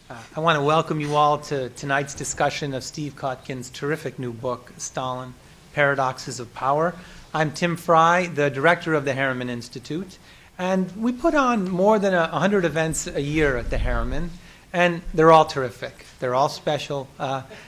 I want to welcome you all to tonight's discussion of Steve Kotkin's terrific new book, Stalin, Paradoxes of Power. I'm Tim Fry, the director of the Harriman Institute, and we put on more than 100 events a year at the Harriman, and they're all terrific. They're all special.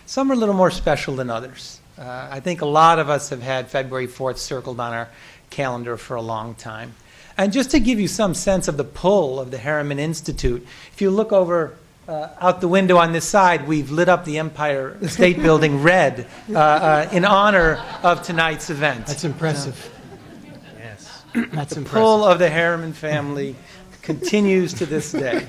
Some are a little more special than others. I think a lot of us have had February 4th circled on our calendar for a long time. And just to give you some sense of the pull of the Harriman Institute, if you look over out the window on this side, we've lit up the Empire State Building red in honor of tonight's event. That's impressive. Yes. That's the impressive. pull of the Harriman family continues to this day.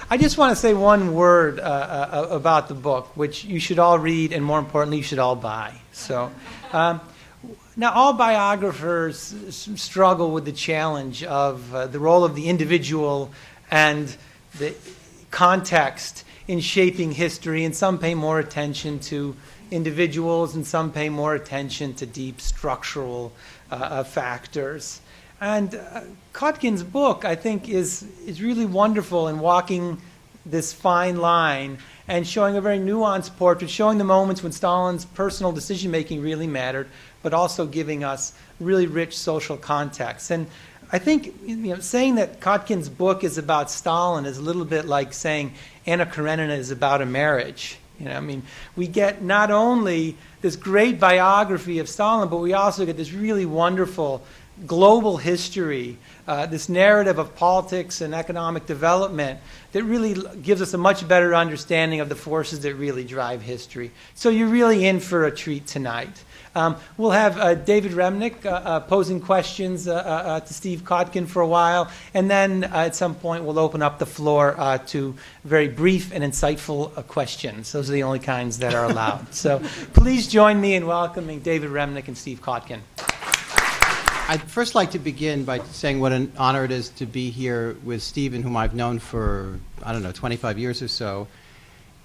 I just want to say one word about the book, which you should all read, and more importantly, you should all buy. So, now, all biographers struggle with the challenge of the role of the individual and the context in shaping history, and some pay more attention to individuals and some pay more attention to deep structural factors. And Kotkin's book, I think, is really wonderful in walking this fine line and showing a very nuanced portrait, showing the moments when Stalin's personal decision-making really mattered, but also giving us really rich social context. And I think saying that Kotkin's book is about Stalin is a little bit like saying Anna Karenina is about a marriage. We get not only this great biography of Stalin, but we also get this really wonderful global history, this narrative of politics and economic development that really gives us a much better understanding of the forces that really drive history. So you're really in for a treat tonight. We'll have David Remnick posing questions to Steve Kotkin for a while, and then at some point we'll open up the floor to very brief and insightful questions. Those are the only kinds that are allowed. So please join me in welcoming David Remnick and Steve Kotkin. I'd first like to begin by saying what an honor it is to be here with Stephen, whom I've known for, 25 years or so.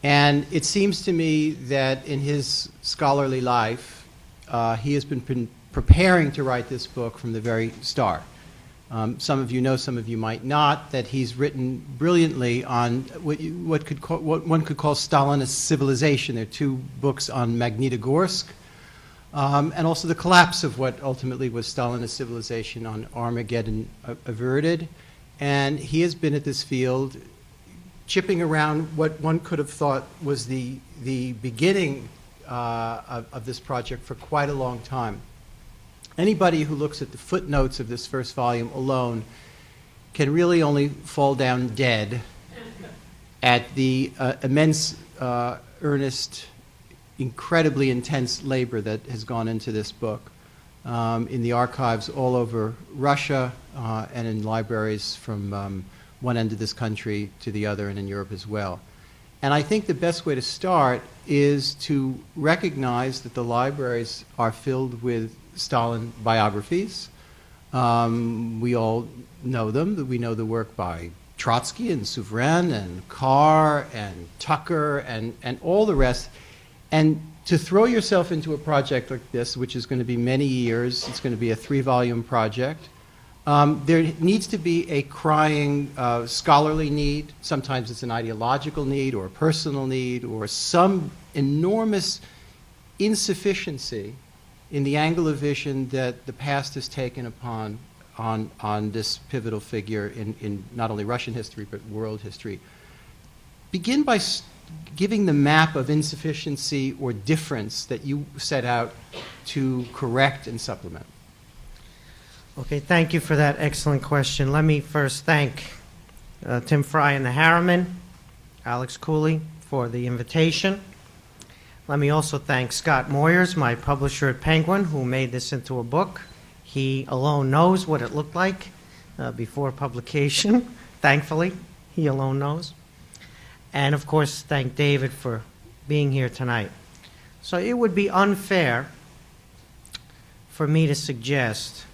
And it seems to me that in his scholarly life, he has been preparing to write this book from the very start. Some of you know, some of you might not, that he's written brilliantly on what one could call Stalinist civilization. There are two books on Magnitogorsk, and also the collapse of what ultimately was Stalinist civilization on Armageddon Averted. And he has been at this field chipping around what one could have thought was the beginning of this project for quite a long time. Anybody who looks at the footnotes of this first volume alone can really only fall down dead at the immense, earnest, incredibly intense labor that has gone into this book in the archives all over Russia and in libraries from one end of this country to the other, and in Europe as well. And I think the best way to start is to recognize that the libraries are filled with Stalin biographies. We all know them. We know the work by Trotsky and Souverain and Carr and Tucker and all the rest. And to throw yourself into a project like this, which is going to be many years, it's going to be a 3-volume project, there needs to be a crying scholarly need. Sometimes it's an ideological need or a personal need or some enormous insufficiency in the angle of vision that the past has taken upon on this pivotal figure in not only Russian history but world history. Begin by giving the map of insufficiency or difference that you set out to correct and supplement. Okay, thank you for that excellent question. Let me first thank Tim Fry and the Harriman, Alex Cooley, for the invitation. Let me also thank Scott Moyers, my publisher at Penguin, who made this into a book. He alone knows what it looked like before publication. Thankfully, he alone knows. And of course, thank David for being here tonight. So it would be unfair for me to suggest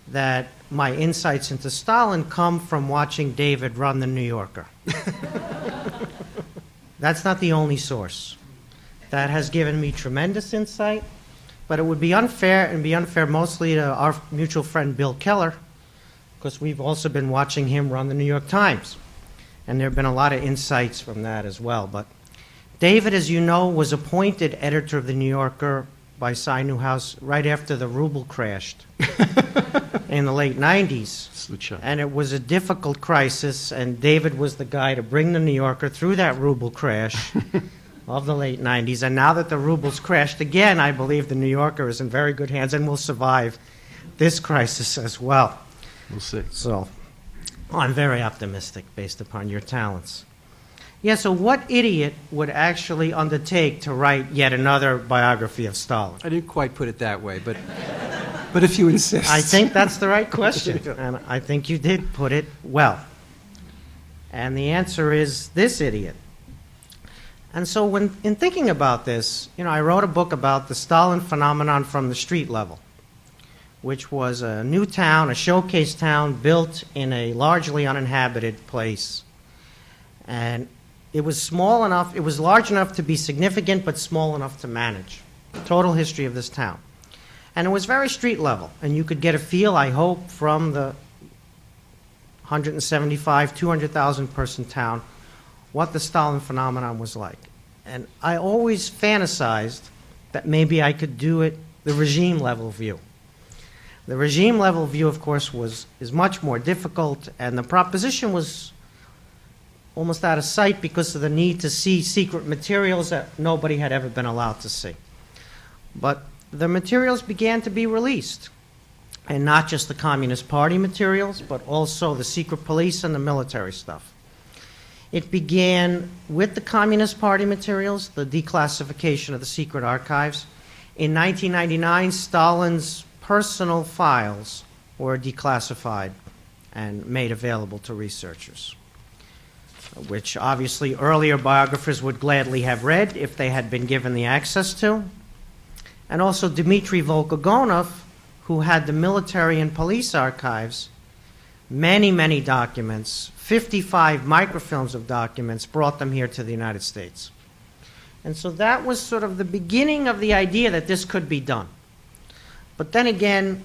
that my insights into Stalin come from watching David run the New Yorker. That's not the only source. That has given me tremendous insight, but it would be unfair, and be unfair mostly to our mutual friend Bill Keller, because we've also been watching him run the New York Times. and there have been a lot of insights from that as well. But David, as you know, was appointed editor of The New Yorker by Cy Newhouse right after the ruble crashed in the late 90s. And it was a difficult crisis, and David was the guy to bring The New Yorker through that ruble crash of the late 90s. And now that the ruble's crashed again, I believe The New Yorker is in very good hands and will survive this crisis as well. We'll see. So I'm very optimistic based upon your talents. Yeah, so what idiot would actually undertake to write yet another biography of Stalin? I didn't quite put it that way, but if you insist. I think that's the right question, and I think you did put it well. And the answer is this idiot. And so in thinking about this, I wrote a book about the Stalin phenomenon from the street level, which was a new town, a showcase town built in a largely uninhabited place. And it was small enough, it was large enough to be significant, but small enough to manage. Total history of this town. And it was very street level, and you could get a feel, I hope, from the 175, 200,000 person town, what the Stalin phenomenon was like. And I always fantasized that maybe I could do it the regime level view. The regime level view, of course, is much more difficult, and the proposition was almost out of sight because of the need to see secret materials that nobody had ever been allowed to see. But the materials began to be released, and not just the Communist Party materials, but also the secret police and the military stuff. It began with the Communist Party materials, the declassification of the secret archives. In 1999, Stalin's personal files were declassified and made available to researchers, which obviously earlier biographers would gladly have read if they had been given the access to. And also Dmitry Volkogonov, who had the military and police archives, many, many documents, 55 microfilms of documents, brought them here to the United States. And so that was sort of the beginning of the idea that this could be done. But then again,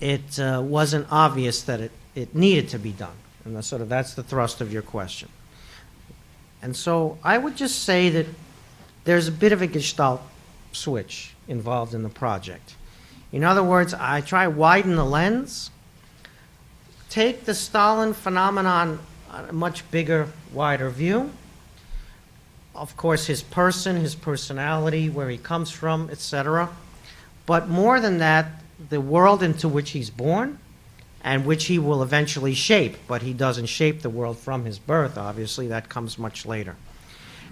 it wasn't obvious that it needed to be done. And that's the thrust of your question. And so I would just say that there's a bit of a Gestalt switch involved in the project. In other words, I try widen the lens, take the Stalin phenomenon on a much bigger, wider view. Of course, his person, his personality, where he comes from, etc. But more than that, the world into which he's born, and which he will eventually shape, but he doesn't shape the world from his birth, obviously. That comes much later.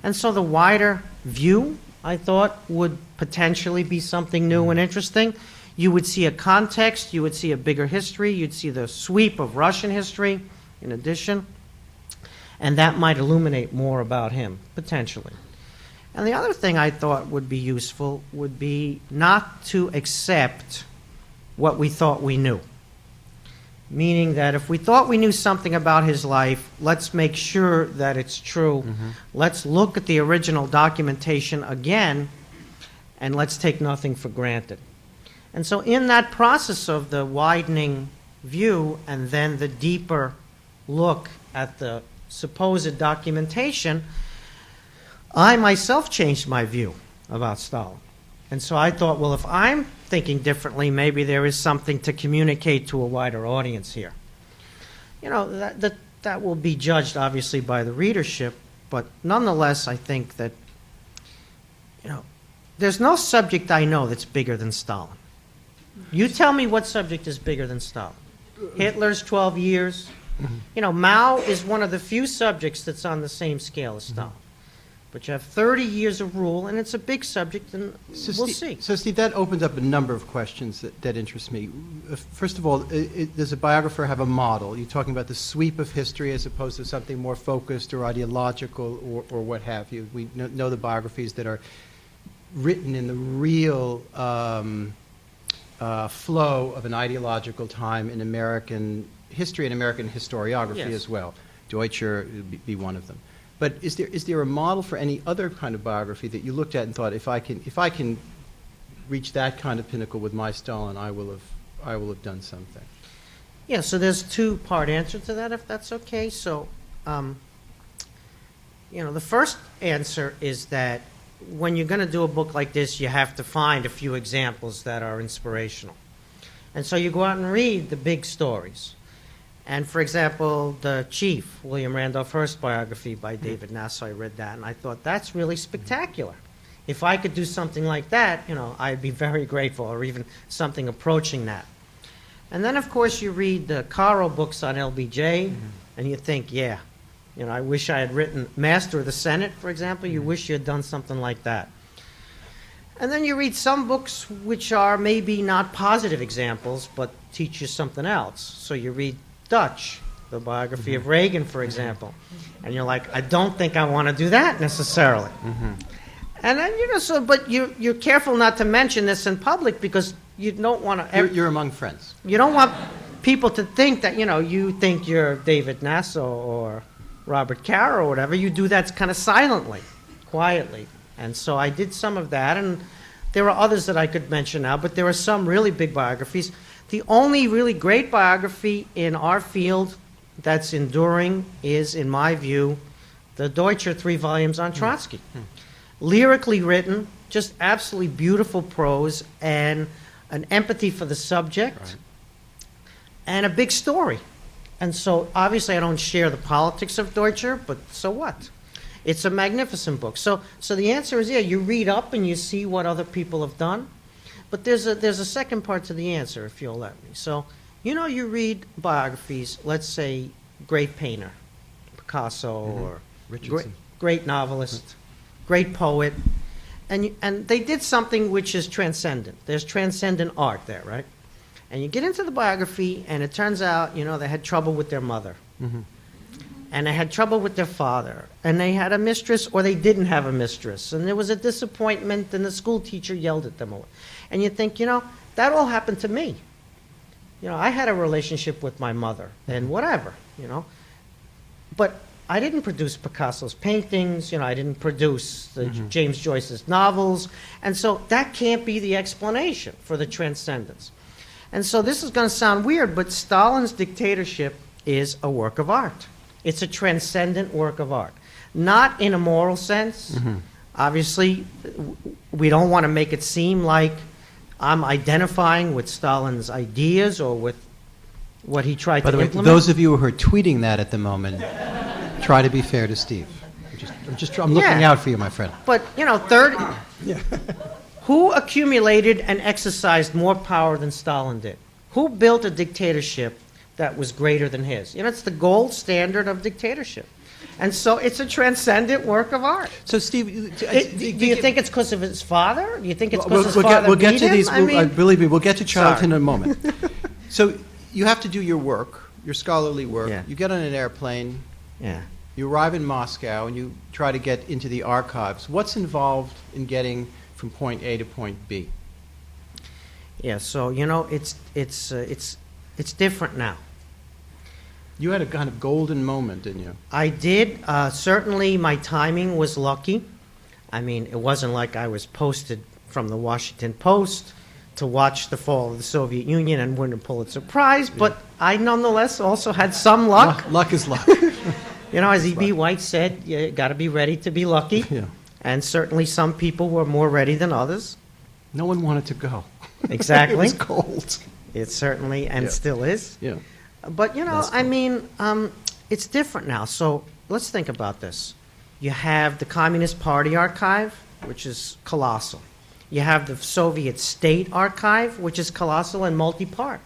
And so the wider view, I thought, would potentially be something new and interesting. You would see a context, you would see a bigger history, you'd see the sweep of Russian history in addition, and that might illuminate more about him, potentially. And the other thing I thought would be useful would be not to accept what we thought we knew. Meaning that if we thought we knew something about his life, let's make sure that it's true. Mm-hmm. Let's look at the original documentation again, and let's take nothing for granted. And so in that process of the widening view and then the deeper look at the supposed documentation, I myself changed my view about Stalin. And so I thought, well, if I'm thinking differently, maybe there is something to communicate to a wider audience here. That will be judged, obviously, by the readership, but nonetheless, I think that, there's no subject I know that's bigger than Stalin. You tell me what subject is bigger than Stalin. Hitler's 12 years. Mao is one of the few subjects that's on the same scale as Stalin. But you have 30 years of rule, and it's a big subject, and we'll see. So, Steve, that opens up a number of questions that interest me. First of all, does a biographer have a model? You're talking about the sweep of history as opposed to something more focused or ideological or what have you. We know the biographies that are written in the real flow of an ideological time in American history and American historiography as well. Deutscher would be one of them. But is there a model for any other kind of biography that you looked at and thought, if I can reach that kind of pinnacle with my Stalin, I will have done something? Yeah. So there's a two-part answer to that, if that's okay. So the first answer is that when you're going to do a book like this, you have to find a few examples that are inspirational. And so you go out and read the big stories. And for example, the Chief, William Randolph Hearst biography by David Nasso, I read that, and I thought, that's really spectacular. If I could do something like that, I'd be very grateful, or even something approaching that. And then, of course, you read the Caro books on LBJ, and you think, yeah, I wish I had written Master of the Senate, for example. You wish you had done something like that. And then you read some books which are maybe not positive examples, but teach you something else. So you read Dutch, the biography of Reagan, for example. And you're like, I don't think I want to do that necessarily. And then, but you're careful not to mention this in public because you don't want to... You're among friends. You don't want people to think that, you think you're David Nasso or Robert Caro or whatever. You do that kind of silently, quietly. And so I did some of that, and there are others that I could mention now, but there are some really big biographies. The only really great biography in our field that's enduring is, in my view, the Deutscher 3 volumes on Trotsky. Lyrically written, just absolutely beautiful prose, and an empathy for the subject, and a big story. And so, obviously, I don't share the politics of Deutscher, but so what? It's a magnificent book. So the answer is, yeah, you read up and you see what other people have done. But there's a second part to the answer, if you'll let me. So, you read biographies, let's say, great painter, Picasso, or great novelist, great poet, and they did something which is transcendent. There's transcendent art there, right? And you get into the biography, and it turns out, they had trouble with their mother. And they had trouble with their father. And they had a mistress, or they didn't have a mistress. And there was a disappointment, and the school teacher yelled at them. And you think, that all happened to me. I had a relationship with my mother, and whatever, But I didn't produce Picasso's paintings, I didn't produce James Joyce's novels. And so that can't be the explanation for the transcendence. And so this is going to sound weird, but Stalin's dictatorship is a work of art. It's a transcendent work of art. Not in a moral sense. Obviously, we don't want to make it seem like I'm identifying with Stalin's ideas or with what he tried to implement. By the way, those of you who are tweeting that at the moment, try to be fair to Steve. I'm looking out for you, my friend. But, who accumulated and exercised more power than Stalin did? Who built a dictatorship that was greater than his? It's the gold standard of dictatorship. And so it's a transcendent work of art. So, Steve, do you think it's because of his father? Do you think it's because his father we'll get beat to him? these. Believe me, we'll get to Charlton in a moment. Sorry. So you have to do your work, your scholarly work. Yeah. You get on an airplane. Yeah. You arrive in Moscow, and you try to get into the archives. What's involved in getting from point A to point B? Yeah. So it's different now. You had a kind of golden moment, didn't you? I did. Certainly, my timing was lucky. I mean, it wasn't like I was posted from the Washington Post to watch the fall of the Soviet Union and win a Pulitzer-prize, but I nonetheless also had some luck. Luck is luck. As E.B. White said, you got to be ready to be lucky. Yeah. And certainly some people were more ready than others. No one wanted to go. Exactly. It was cold. It certainly and still is. Yeah. But, it's different now. So let's think about this. You have the Communist Party archive, which is colossal. You have the Soviet State archive, which is colossal and multi-part.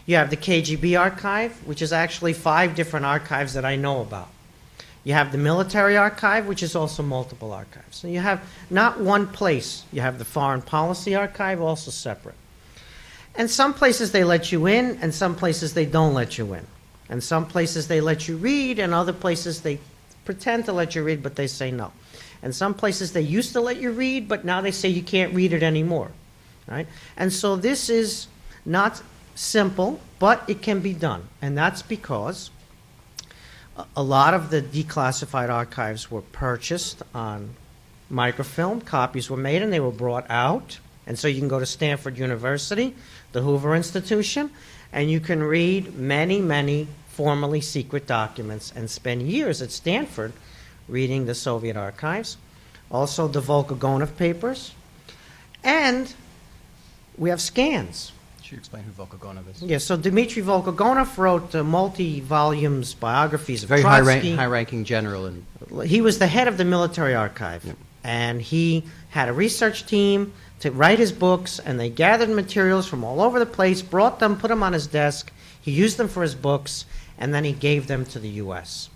You have the KGB archive, which is actually 5 different archives that I know about. You have the military archive, which is also multiple archives. So you have not one place. You have the foreign policy archive, also separate. And some places they let you in, and some places they don't let you in. And some places they let you read, and other places they pretend to let you read, but they say no. And some places they used to let you read, but now they say you can't read it anymore. Right? And so this is not simple, but it can be done. And that's because a lot of the declassified archives were purchased on microfilm. Copies were made, and they were brought out. And so you can go to Stanford University, the Hoover Institution, and you can read many, many formerly secret documents and spend years at Stanford reading the Soviet archives, also the Volkogonov papers, and we have scans. Should you explain who Volkogonov is? Yeah, so Dmitry Volkogonov wrote multi-volumes biographies of Very Trotsky. high-ranking general. And He was the head of the military archive, Yep. and he had a research team to write his books, and they gathered materials from all over the place, brought them, put them on his desk. He used them for his books, and then he gave them to the U.S.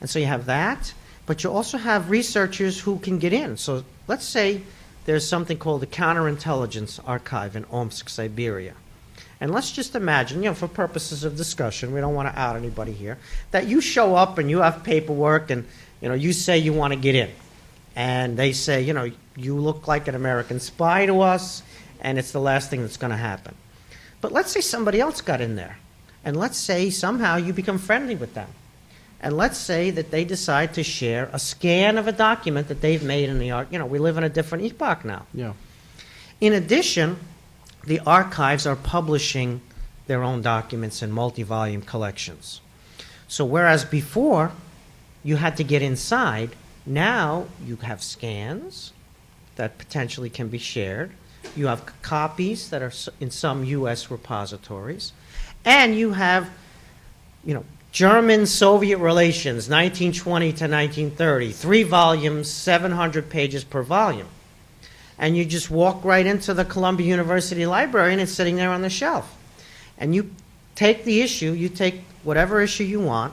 And so you have that, but you also have researchers who can get in. So let's say there's something called the Counterintelligence Archive in Omsk, Siberia. And let's just imagine, for purposes of discussion, we don't want to out anybody here, that you show up and you have paperwork and, you say you want to get in. And they say, you look like an American spy to us, and it's the last thing that's going to happen. But let's say somebody else got in there. And let's say somehow you become friendly with them. And let's say that they decide to share a scan of a document that they've made in the art. We live in a different epoch now. yeah. In addition, the archives are publishing their own documents in multi-volume collections. So whereas before you had to get inside, now you have scans that potentially can be shared. You have copies that are in some U.S. repositories. And you have, German-Soviet relations, 1920 to 1930, 3 volumes, 700 pages per volume. And you just walk right into the Columbia University Library, and it's sitting there on the shelf. And you take the issue, you take whatever issue you want,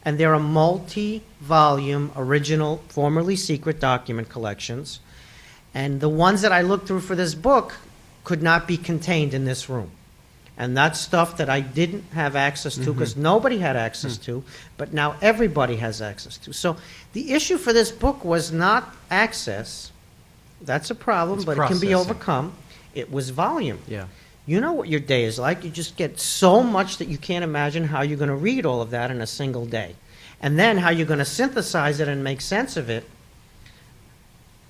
and there are multi-volume, original, formerly secret document collections. And the ones that I looked through for this book could not be contained in this room. And that's stuff that I didn't have access to because nobody had access to, but now everybody has access to. So the issue for this book was not access. That's a problem, It's but it can be processing. overcome. It was volume. Yeah. You know what your day is like. You just get so much that you can't imagine how you're going to read all of that in a single day. And then how you're going to synthesize it and make sense of it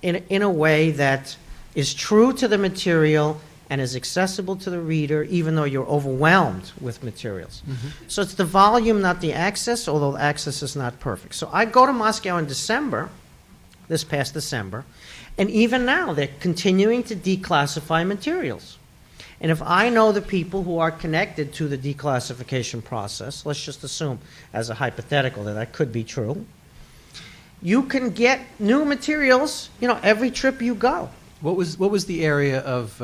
in a way that is true to the material and is accessible to the reader, even though you're overwhelmed with materials. So it's the volume, not the access, although the access is not perfect. So I go to Moscow in December, this past December, and even now they're continuing to declassify materials. And if I know the people who are connected to the declassification process, let's just assume as a hypothetical that could be true, you can get new materials, every trip you go. What was the area of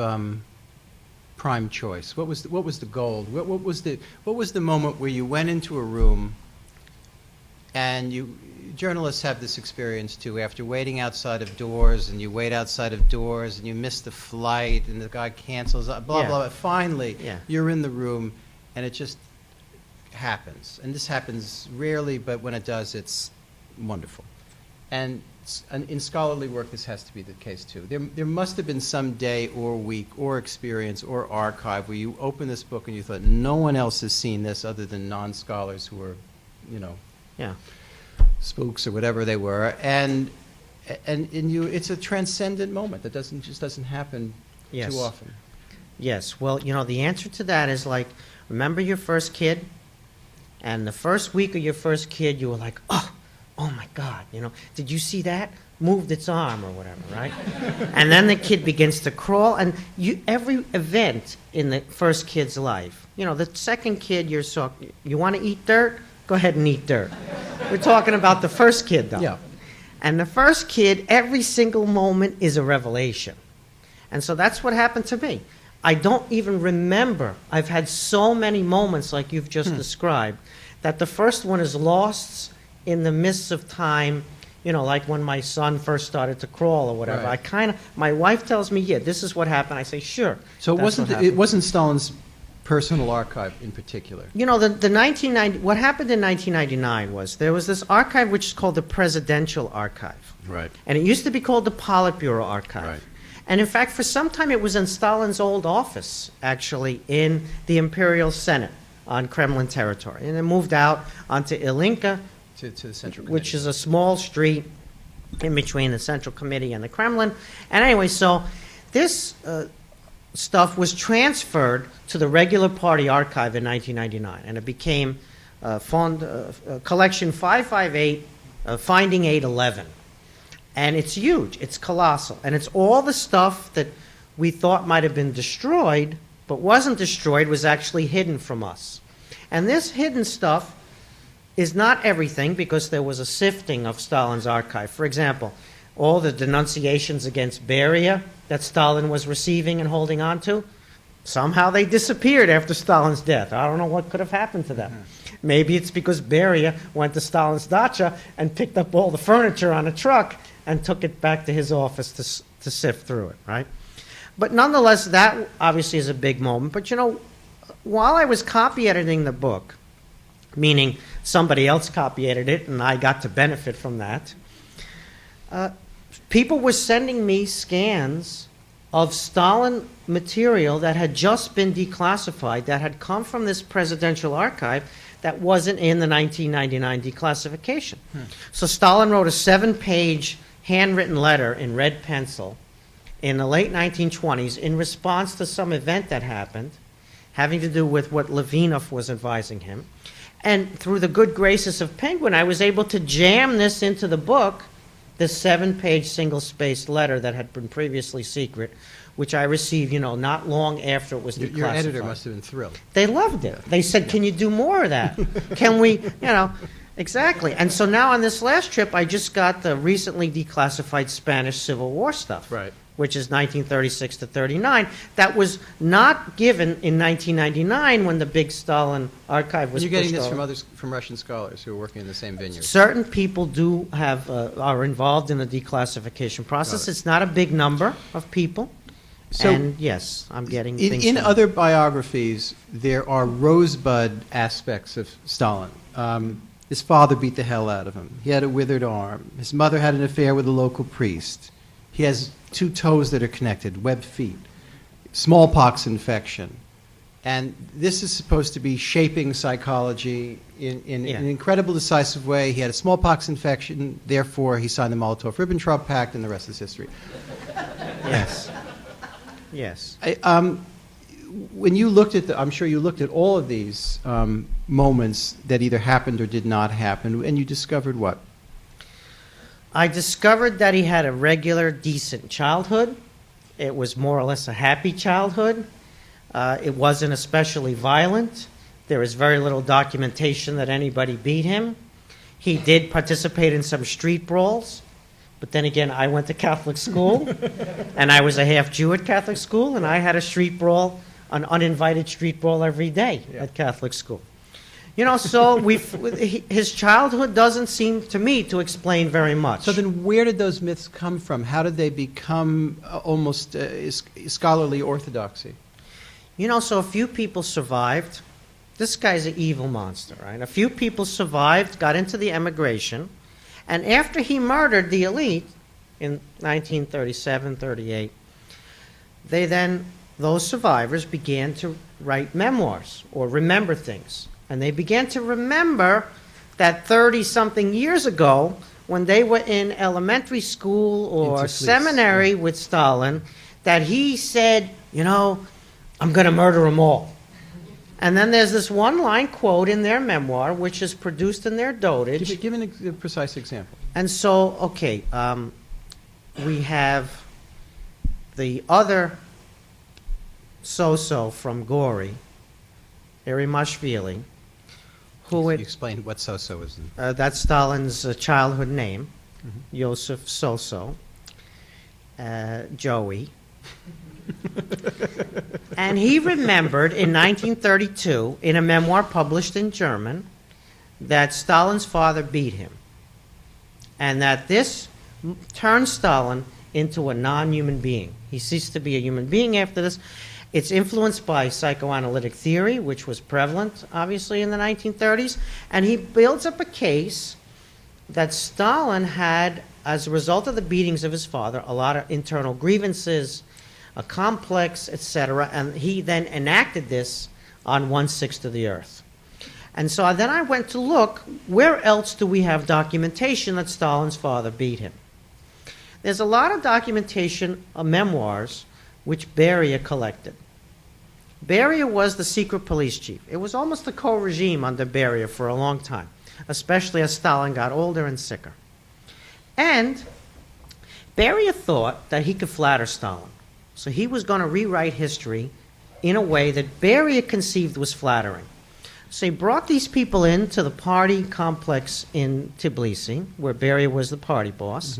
prime choice? What was the goal? What was the moment where you went into a room, and journalists have this experience too. After waiting outside of doors, and you wait outside of doors, and you miss the flight, and the guy cancels, blah blah blah. Finally, you're in the room, and it just happens. And this happens rarely, but when it does, it's wonderful. And in scholarly work, this has to be the case too. There must have been some day or week or experience or archive where you open this book and you thought, no one else has seen this other than non-scholars who are, spooks or whatever they were. And it's a transcendent moment that just doesn't happen too often. Yes. Well, the answer to that is remember your first kid? And the first week of your first kid, you were like, oh my God, did you see that? Moved its arm or whatever, right? And then the kid begins to crawl, and every event in the first kid's life, the second kid, you want to eat dirt? Go ahead and eat dirt. We're talking about the first kid, though. Yeah. And the first kid, every single moment is a revelation. And so that's what happened to me. I don't even remember. I've had so many moments like you've just described that the first one is lost in the mists of time, like when my son first started to crawl or whatever. Right. My wife tells me, this is what happened. I say, sure. So it wasn't Stalin's personal archive in particular. The 1990, what happened in 1999 was there was this archive which is called the Presidential Archive. Right. And it used to be called the Politburo Archive. Right. And in fact, for some time, it was in Stalin's old office, actually, in the Imperial Senate on Kremlin territory. And it moved out onto Ilinka, to the Central Committee, which is a small street in between the Central Committee and the Kremlin. And anyway, so this stuff was transferred to the regular party archive in 1999, and it became Collection 558 Finding 811. And it's huge. It's colossal. And it's all the stuff that we thought might have been destroyed, but wasn't destroyed, was actually hidden from us. And this hidden stuff is not everything, because there was a sifting of Stalin's archive. For example, all the denunciations against Beria that Stalin was receiving and holding on to, somehow they disappeared after Stalin's death. I don't know what could have happened to them. Maybe it's because Beria went to Stalin's dacha and picked up all the furniture on a truck and took it back to his office to sift through it, right? But nonetheless, that obviously is a big moment. But, you know, while I was copy editing the book, meaning somebody else copy edited it and I got to benefit from that, people were sending me scans of Stalin material that had just been declassified, that had come from this presidential archive that wasn't in the 1999 declassification. So Stalin wrote a 7-page handwritten letter in red pencil in the late 1920s in response to some event that happened having to do with what Levinov was advising him. And through the good graces of Penguin, I was able to jam this into the book, this 7-page single-spaced letter that had been previously secret, which I received, you know, not long after it was declassified. Your editor must have been thrilled. They loved it. They said, can you do more of that? Can we, you know, exactly. And so now on this last trip, I just got the recently declassified Spanish Civil War stuff. Right. Which is 1936 to 39. That was not given in 1999 when the big Stalin archive was You're getting this pushed over. from Russian scholars who are working in the same vineyard. Certain people do have are involved in the declassification process. It's not a big number of people. So and yes, I'm getting things in from- other biographies, there are rosebud aspects of Stalin. His father beat the hell out of him. He had a withered arm. His mother had an affair with a local priest. He has 2 toes that are connected, webbed feet, smallpox infection. And this is supposed to be shaping psychology in an incredible, decisive way. He had a smallpox infection, therefore he signed the Molotov-Ribbentrop Pact, and the rest is history. Yes. Yes. When you looked at I'm sure you looked at all of these moments that either happened or did not happen, and you discovered what? I discovered that he had a regular, decent childhood. It was more or less a happy childhood. It wasn't especially violent. There is very little documentation that anybody beat him. He did participate in some street brawls, but then again, I went to Catholic school, and I was a half-Jew at Catholic school, and I had a street brawl, an uninvited street brawl every day at Catholic school. You know, so his childhood doesn't seem to me to explain very much. So then where did those myths come from? How did they become almost scholarly orthodoxy? You know, so a few people survived. This guy's an evil monster, right? A few people survived, got into the emigration, and after he murdered the elite in 1937, 38, those survivors began to write memoirs or remember things. And they began to remember that 30-something years ago, when they were in elementary school or seminary with Stalin, that he said, you know, I'm going to murder them all. And then there's this one-line quote in their memoir, which is produced in their dotage. Give a precise example. And so, okay, we have the other so-so from Gori, Erimashvili, who You explained what so-so is. that's Stalin's childhood name, Yosef So-So, Joey. And he remembered in 1932, in a memoir published in German, that Stalin's father beat him. And that this turned Stalin into a non-human being. He ceased to be a human being after this. It's influenced by psychoanalytic theory, which was prevalent, obviously, in the 1930s. And he builds up a case that Stalin had, as a result of the beatings of his father, a lot of internal grievances, a complex, etc. And he then enacted this on 1/6 of the earth. And so then I went to look, where else do we have documentation that Stalin's father beat him? There's a lot of documentation of memoirs which Beria collected. Beria was the secret police chief. It was almost a co-regime under Beria for a long time. especially as Stalin got older and sicker. And Beria thought that he could flatter Stalin. So he was going to rewrite history in a way that Beria conceived was flattering. So he brought these people into the party complex in Tbilisi, where Beria was the party boss.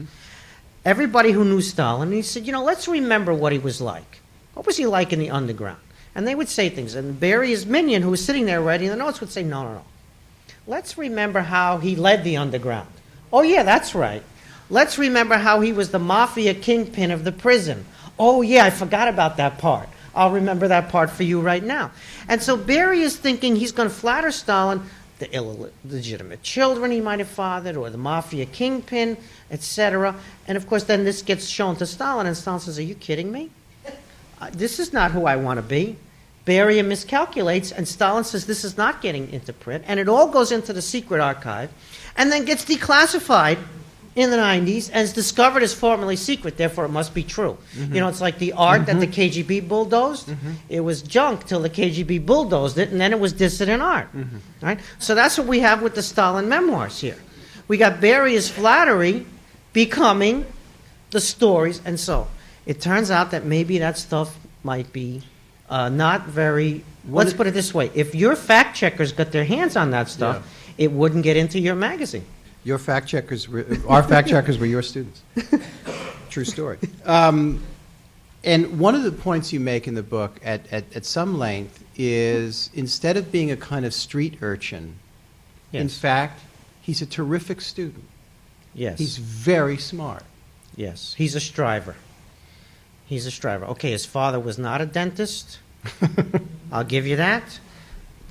Everybody who knew Stalin, and he said, let's remember what he was like. What was he like in the underground? And they would say things. And Beria's minion, who was sitting there writing the notes, would say, no. Let's remember how he led the underground. Oh, yeah, that's right. Let's remember how he was the mafia kingpin of the prison. Oh, yeah, I forgot about that part. I'll remember that part for you right now. And so Beria is thinking he's going to flatter Stalin, the illegitimate children he might have fathered, or the mafia kingpin, etc. And, of course, then this gets shown to Stalin, and Stalin says, are you kidding me? This is not who I want to be. Beria miscalculates, and Stalin says this is not getting into print, and it all goes into the secret archive, and then gets declassified in the 90s and is discovered as formerly secret, therefore it must be true. It's like the art that the KGB bulldozed. It was junk till the KGB bulldozed it, and then it was dissident art. Right? So that's what we have with the Stalin memoirs here. We got Beria's flattery becoming the stories, and so it turns out that maybe that stuff might be not very, let's put it this way, if your fact checkers got their hands on that stuff, it wouldn't get into your magazine. Our fact checkers were your students. True story. And one of the points you make in the book at some length is instead of being a kind of street urchin, in fact, he's a terrific student. Yes. He's very smart. Yes. He's a striver. He's a striver. Okay, his father was not a dentist. I'll give you that.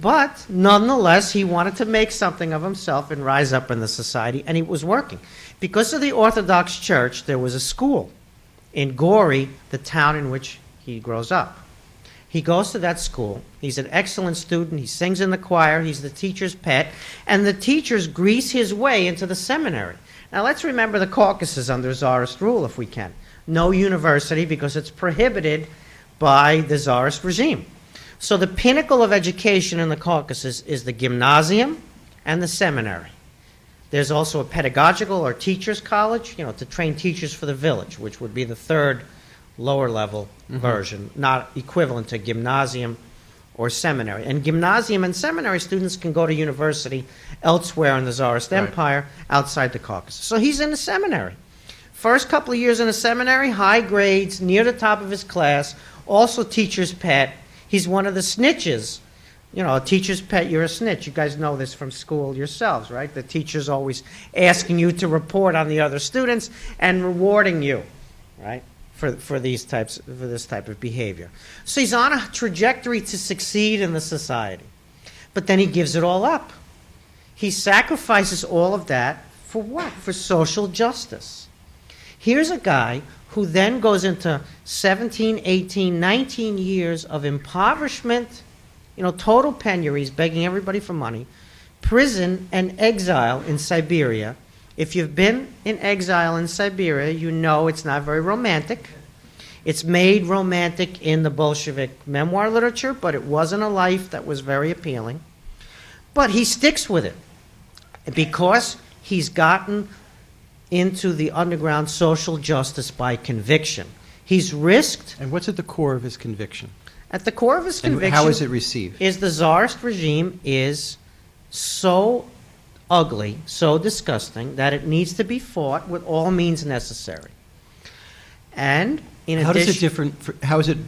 But nonetheless, he wanted to make something of himself and rise up in the society, and he was working. Because of the Orthodox Church, there was a school in Gori, the town in which he grows up. He goes to that school. He's an excellent student. He sings in the choir. He's the teacher's pet. And the teachers grease his way into the seminary. Now, let's remember the Caucasus under Tsarist rule, if we can. No university, because it's prohibited by the Tsarist regime. So the pinnacle of education in the Caucasus is the gymnasium and the seminary. There's also a pedagogical or teacher's college, to train teachers for the village, which would be the third lower level version, not equivalent to gymnasium or seminary. And gymnasium and seminary students can go to university elsewhere in the Tsarist Empire outside the Caucasus. So he's in the seminary. First couple of years in the seminary, high grades, near the top of his class, also teacher's pet. He's one of the snitches. A teacher's pet, you're a snitch. You guys know this from school yourselves, right? The teacher's always asking you to report on the other students and rewarding you, right, for this type of behavior. So he's on a trajectory to succeed in the society. But then he gives it all up. He sacrifices all of that for what? For social justice. Here's a guy who then goes into 17, 18, 19 years of impoverishment, total penuries, begging everybody for money, prison and exile in Siberia. If you've been in exile in Siberia, you know it's not very romantic. It's made romantic in the Bolshevik memoir literature, but it wasn't a life that was very appealing. But he sticks with it because he's gotten into the underground social justice by conviction. He's risked. And what's at the core of his conviction? At the core of his conviction. And how is it received? Is the Tsarist regime is so ugly, so disgusting, that it needs to be fought with all means necessary. And in how addition,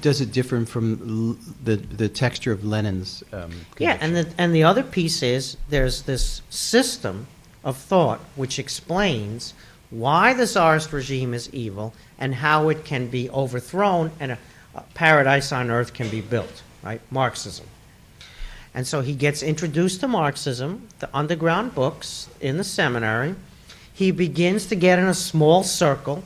does it differ from the texture of Lenin's conviction? and the other piece is there's this system of thought which explains why the Tsarist regime is evil and how it can be overthrown and a paradise on earth can be built, right? Marxism. And so he gets introduced to Marxism, the underground books in the seminary. He begins to get in a small circle,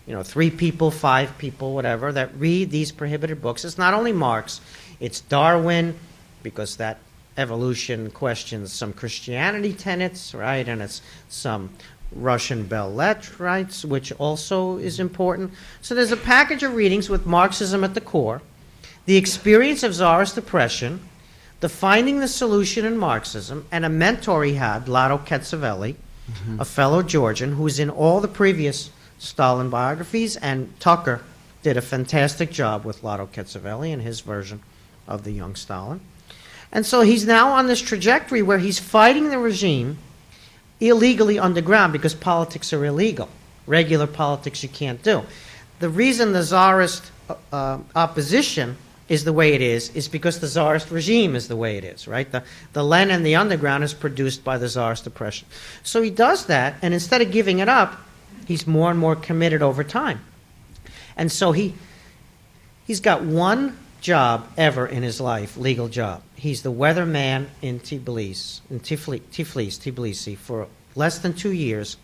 3 people, 5 people, whatever, that read these prohibited books. It's not only Marx, it's Darwin, because that evolution questions some Christianity tenets, right? And it's some Russian belles lettres, right, which also is important. So there's a package of readings with Marxism at the core, the experience of Tsarist oppression, defining the solution in Marxism, and a mentor he had, Lado Ketsavelli, a fellow Georgian who was in all the previous Stalin biographies, and Tucker did a fantastic job with Lado Ketsavelli in his version of the young Stalin. And so he's now on this trajectory where he's fighting the regime illegally underground because politics are illegal. Regular politics you can't do. The reason the Tsarist opposition is the way it is because the Tsarist regime is the way it is, right? The Lenin, the underground, is produced by the Tsarist oppression. So he does that, and instead of giving it up, he's more and more committed over time. And so he's got one job ever in his life, legal job. He's the weatherman in Tbilisi, for less than 2 years.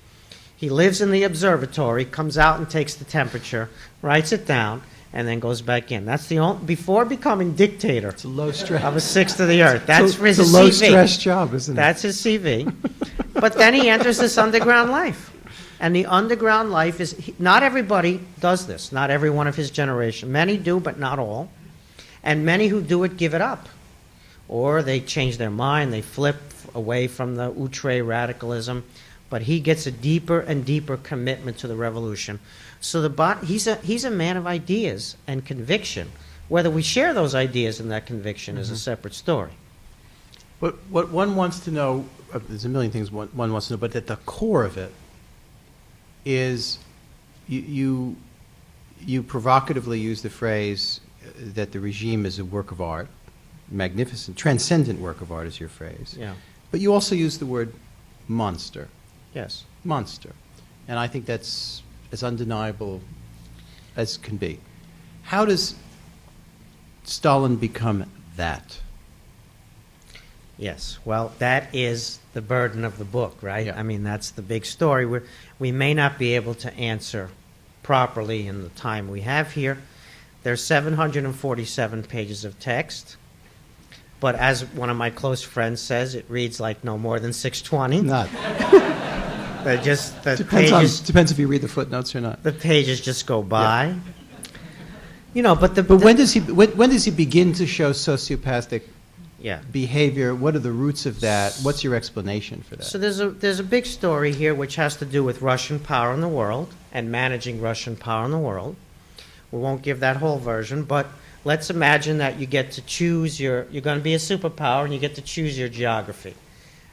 He lives in the observatory, comes out and takes the temperature, writes it down, and then goes back in. That's the only, before becoming dictator. It's a low stress. Of a sixth of the earth. That's his it's CV. a low stress job, isn't it? That's his CV. But then he enters this underground life. And the underground life is, not everybody does this, not every one of his generation. Many do, but not all. And many who do it give it up. Or they change their mind, they flip away from the outre radicalism. But he gets a deeper and deeper commitment to the revolution. So he's a man of ideas and conviction. Whether we share those ideas and that conviction is a separate story. What one wants to know, there's a million things one wants to know, but at the core of it is you provocatively use the phrase that the regime is a work of art, magnificent, transcendent work of art is your phrase. Yeah. But you also use the word monster. Yes. Monster. And I think that's as undeniable as can be. How does Stalin become that? Yes. Well, that is the burden of the book, right? Yeah. I mean, that's the big story. We may not be able to answer properly in the time we have here. There's 747 pages of text. But as one of my close friends says, it reads like no more than 620. Not. Depends if you read the footnotes or not. The pages just go by. Yeah. You know, but when does he begin to show sociopathic behavior? What are the roots of that? What's your explanation for that? So there's a big story here which has to do with Russian power in the world and managing Russian power in the world. We won't give that whole version, but let's imagine that you get to choose you're going to be a superpower and you get to choose your geography.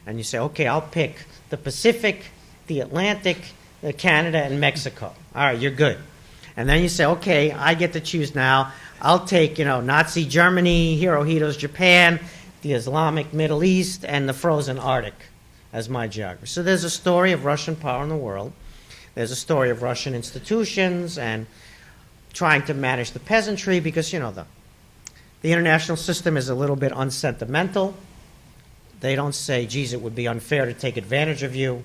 And you say, okay, I'll pick the Pacific, the Atlantic, Canada, and Mexico. All right, you're good. And then you say, okay, I get to choose now. I'll take, Nazi Germany, Hirohito's Japan, the Islamic Middle East, and the frozen Arctic as my geography. So there's a story of Russian power in the world. There's a story of Russian institutions and trying to manage the peasantry because, the international system is a little bit unsentimental. They don't say, geez, it would be unfair to take advantage of you.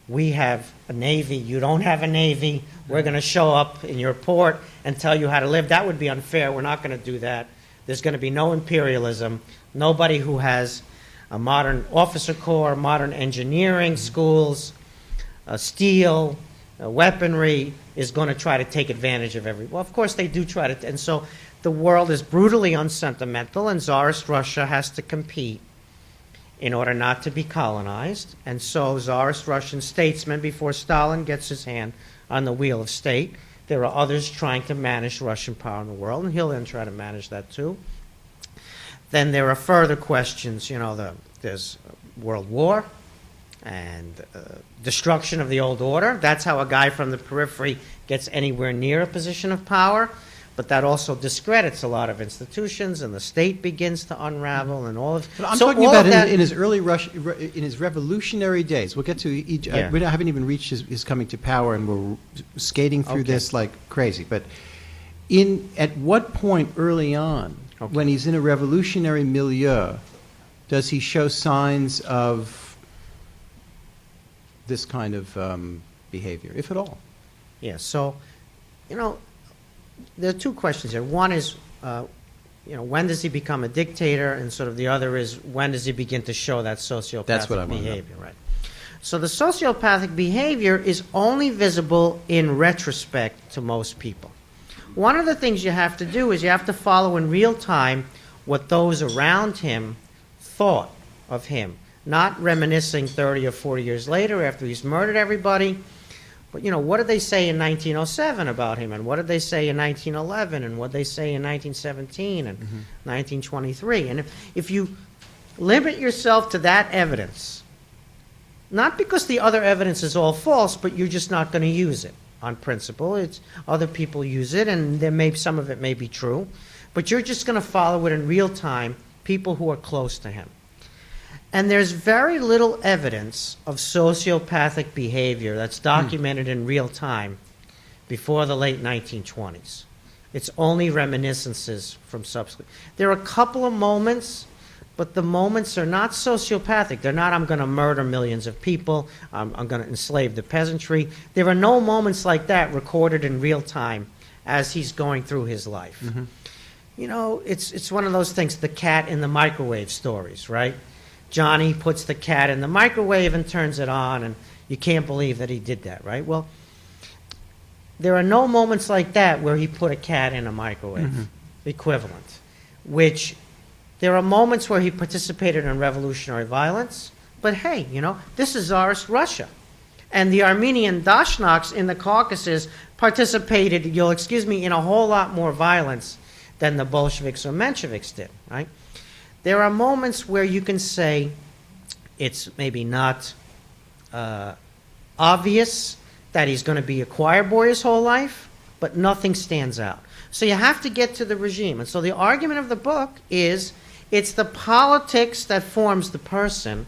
We have a navy. You don't have a navy. We're going to show up in your port and tell you how to live. That would be unfair. We're not going to do that. There's going to be no imperialism. Nobody who has a modern officer corps, modern engineering schools, steel, weaponry is going to try to take advantage of everyone. Well, of course they do try to. And so the world is brutally unsentimental, and Tsarist Russia has to compete in order not to be colonized. And so Tsarist Russian statesmen, before Stalin gets his hand on the wheel of state, there are others trying to manage Russian power in the world, and he'll then try to manage that too. Then there are further questions. There's World War and destruction of the old order. That's how a guy from the periphery gets anywhere near a position of power. But that also discredits a lot of institutions, and the state begins to unravel, and all of. But I'm talking about in his early in his revolutionary days. We'll get to each. Yeah. We haven't even reached his coming to power, and we're skating through this like crazy. But at what point early on, when he's in a revolutionary milieu, does he show signs of this kind of behavior, if at all? Yeah. So, there are two questions here. One is, when does he become a dictator? And sort of the other is, when does he begin to show that sociopathic behavior? Right. So the sociopathic behavior is only visible in retrospect to most people. One of the things you have to do is you have to follow in real time what those around him thought of him, not reminiscing 30 or 40 years later after he's murdered everybody. But, what did they say in 1907 about him? And what did they say in 1911? And what did they say in 1917 and 1923? And if you limit yourself to that evidence, not because the other evidence is all false, but you're just not going to use it on principle. It's other people use it, and some of it may be true. But you're just going to follow it in real time, people who are close to him. And there's very little evidence of sociopathic behavior that's documented in real time before the late 1920s. It's only reminiscences from subsequent. There are a couple of moments, but the moments are not sociopathic. They're not, I'm going to murder millions of people, I'm going to enslave the peasantry. There are no moments like that recorded in real time as he's going through his life. It's one of those things, the cat in the microwave stories, right? Johnny puts the cat in the microwave and turns it on, and you can't believe that he did that, right? Well, there are no moments like that where he put a cat in a microwave, equivalent, which there are moments where he participated in revolutionary violence, but hey, this is Tsarist Russia. And the Armenian Dashnaks in the Caucasus participated, you'll excuse me, in a whole lot more violence than the Bolsheviks or Mensheviks did, right? There are moments where you can say it's maybe not obvious that he's going to be a choir boy his whole life, but nothing stands out. So you have to get to the regime. And so the argument of the book is it's the politics that forms the person,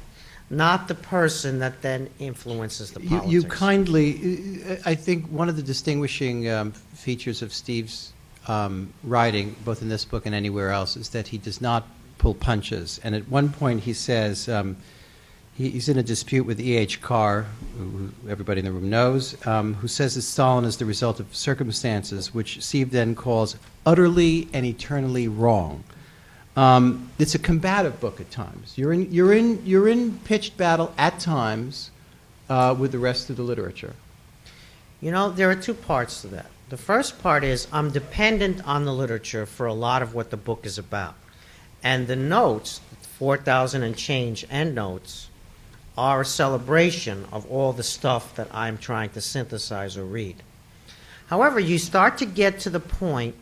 not the person that then influences the politics. You kindly, I think one of the distinguishing features of Steve's writing, both in this book and anywhere else, is that he does not pull punches. And at one point he says, he's in a dispute with E.H. Carr, who everybody in the room knows, who says that Stalin is the result of circumstances which Steve then calls utterly and eternally wrong. It's a combative book at times. You're in pitched battle at times with the rest of the literature. There are two parts to that. The first part is I'm dependent on the literature for a lot of what the book is about. And the notes, 4,000 and change endnotes, are a celebration of all the stuff that I'm trying to synthesize or read. However, you start to get to the point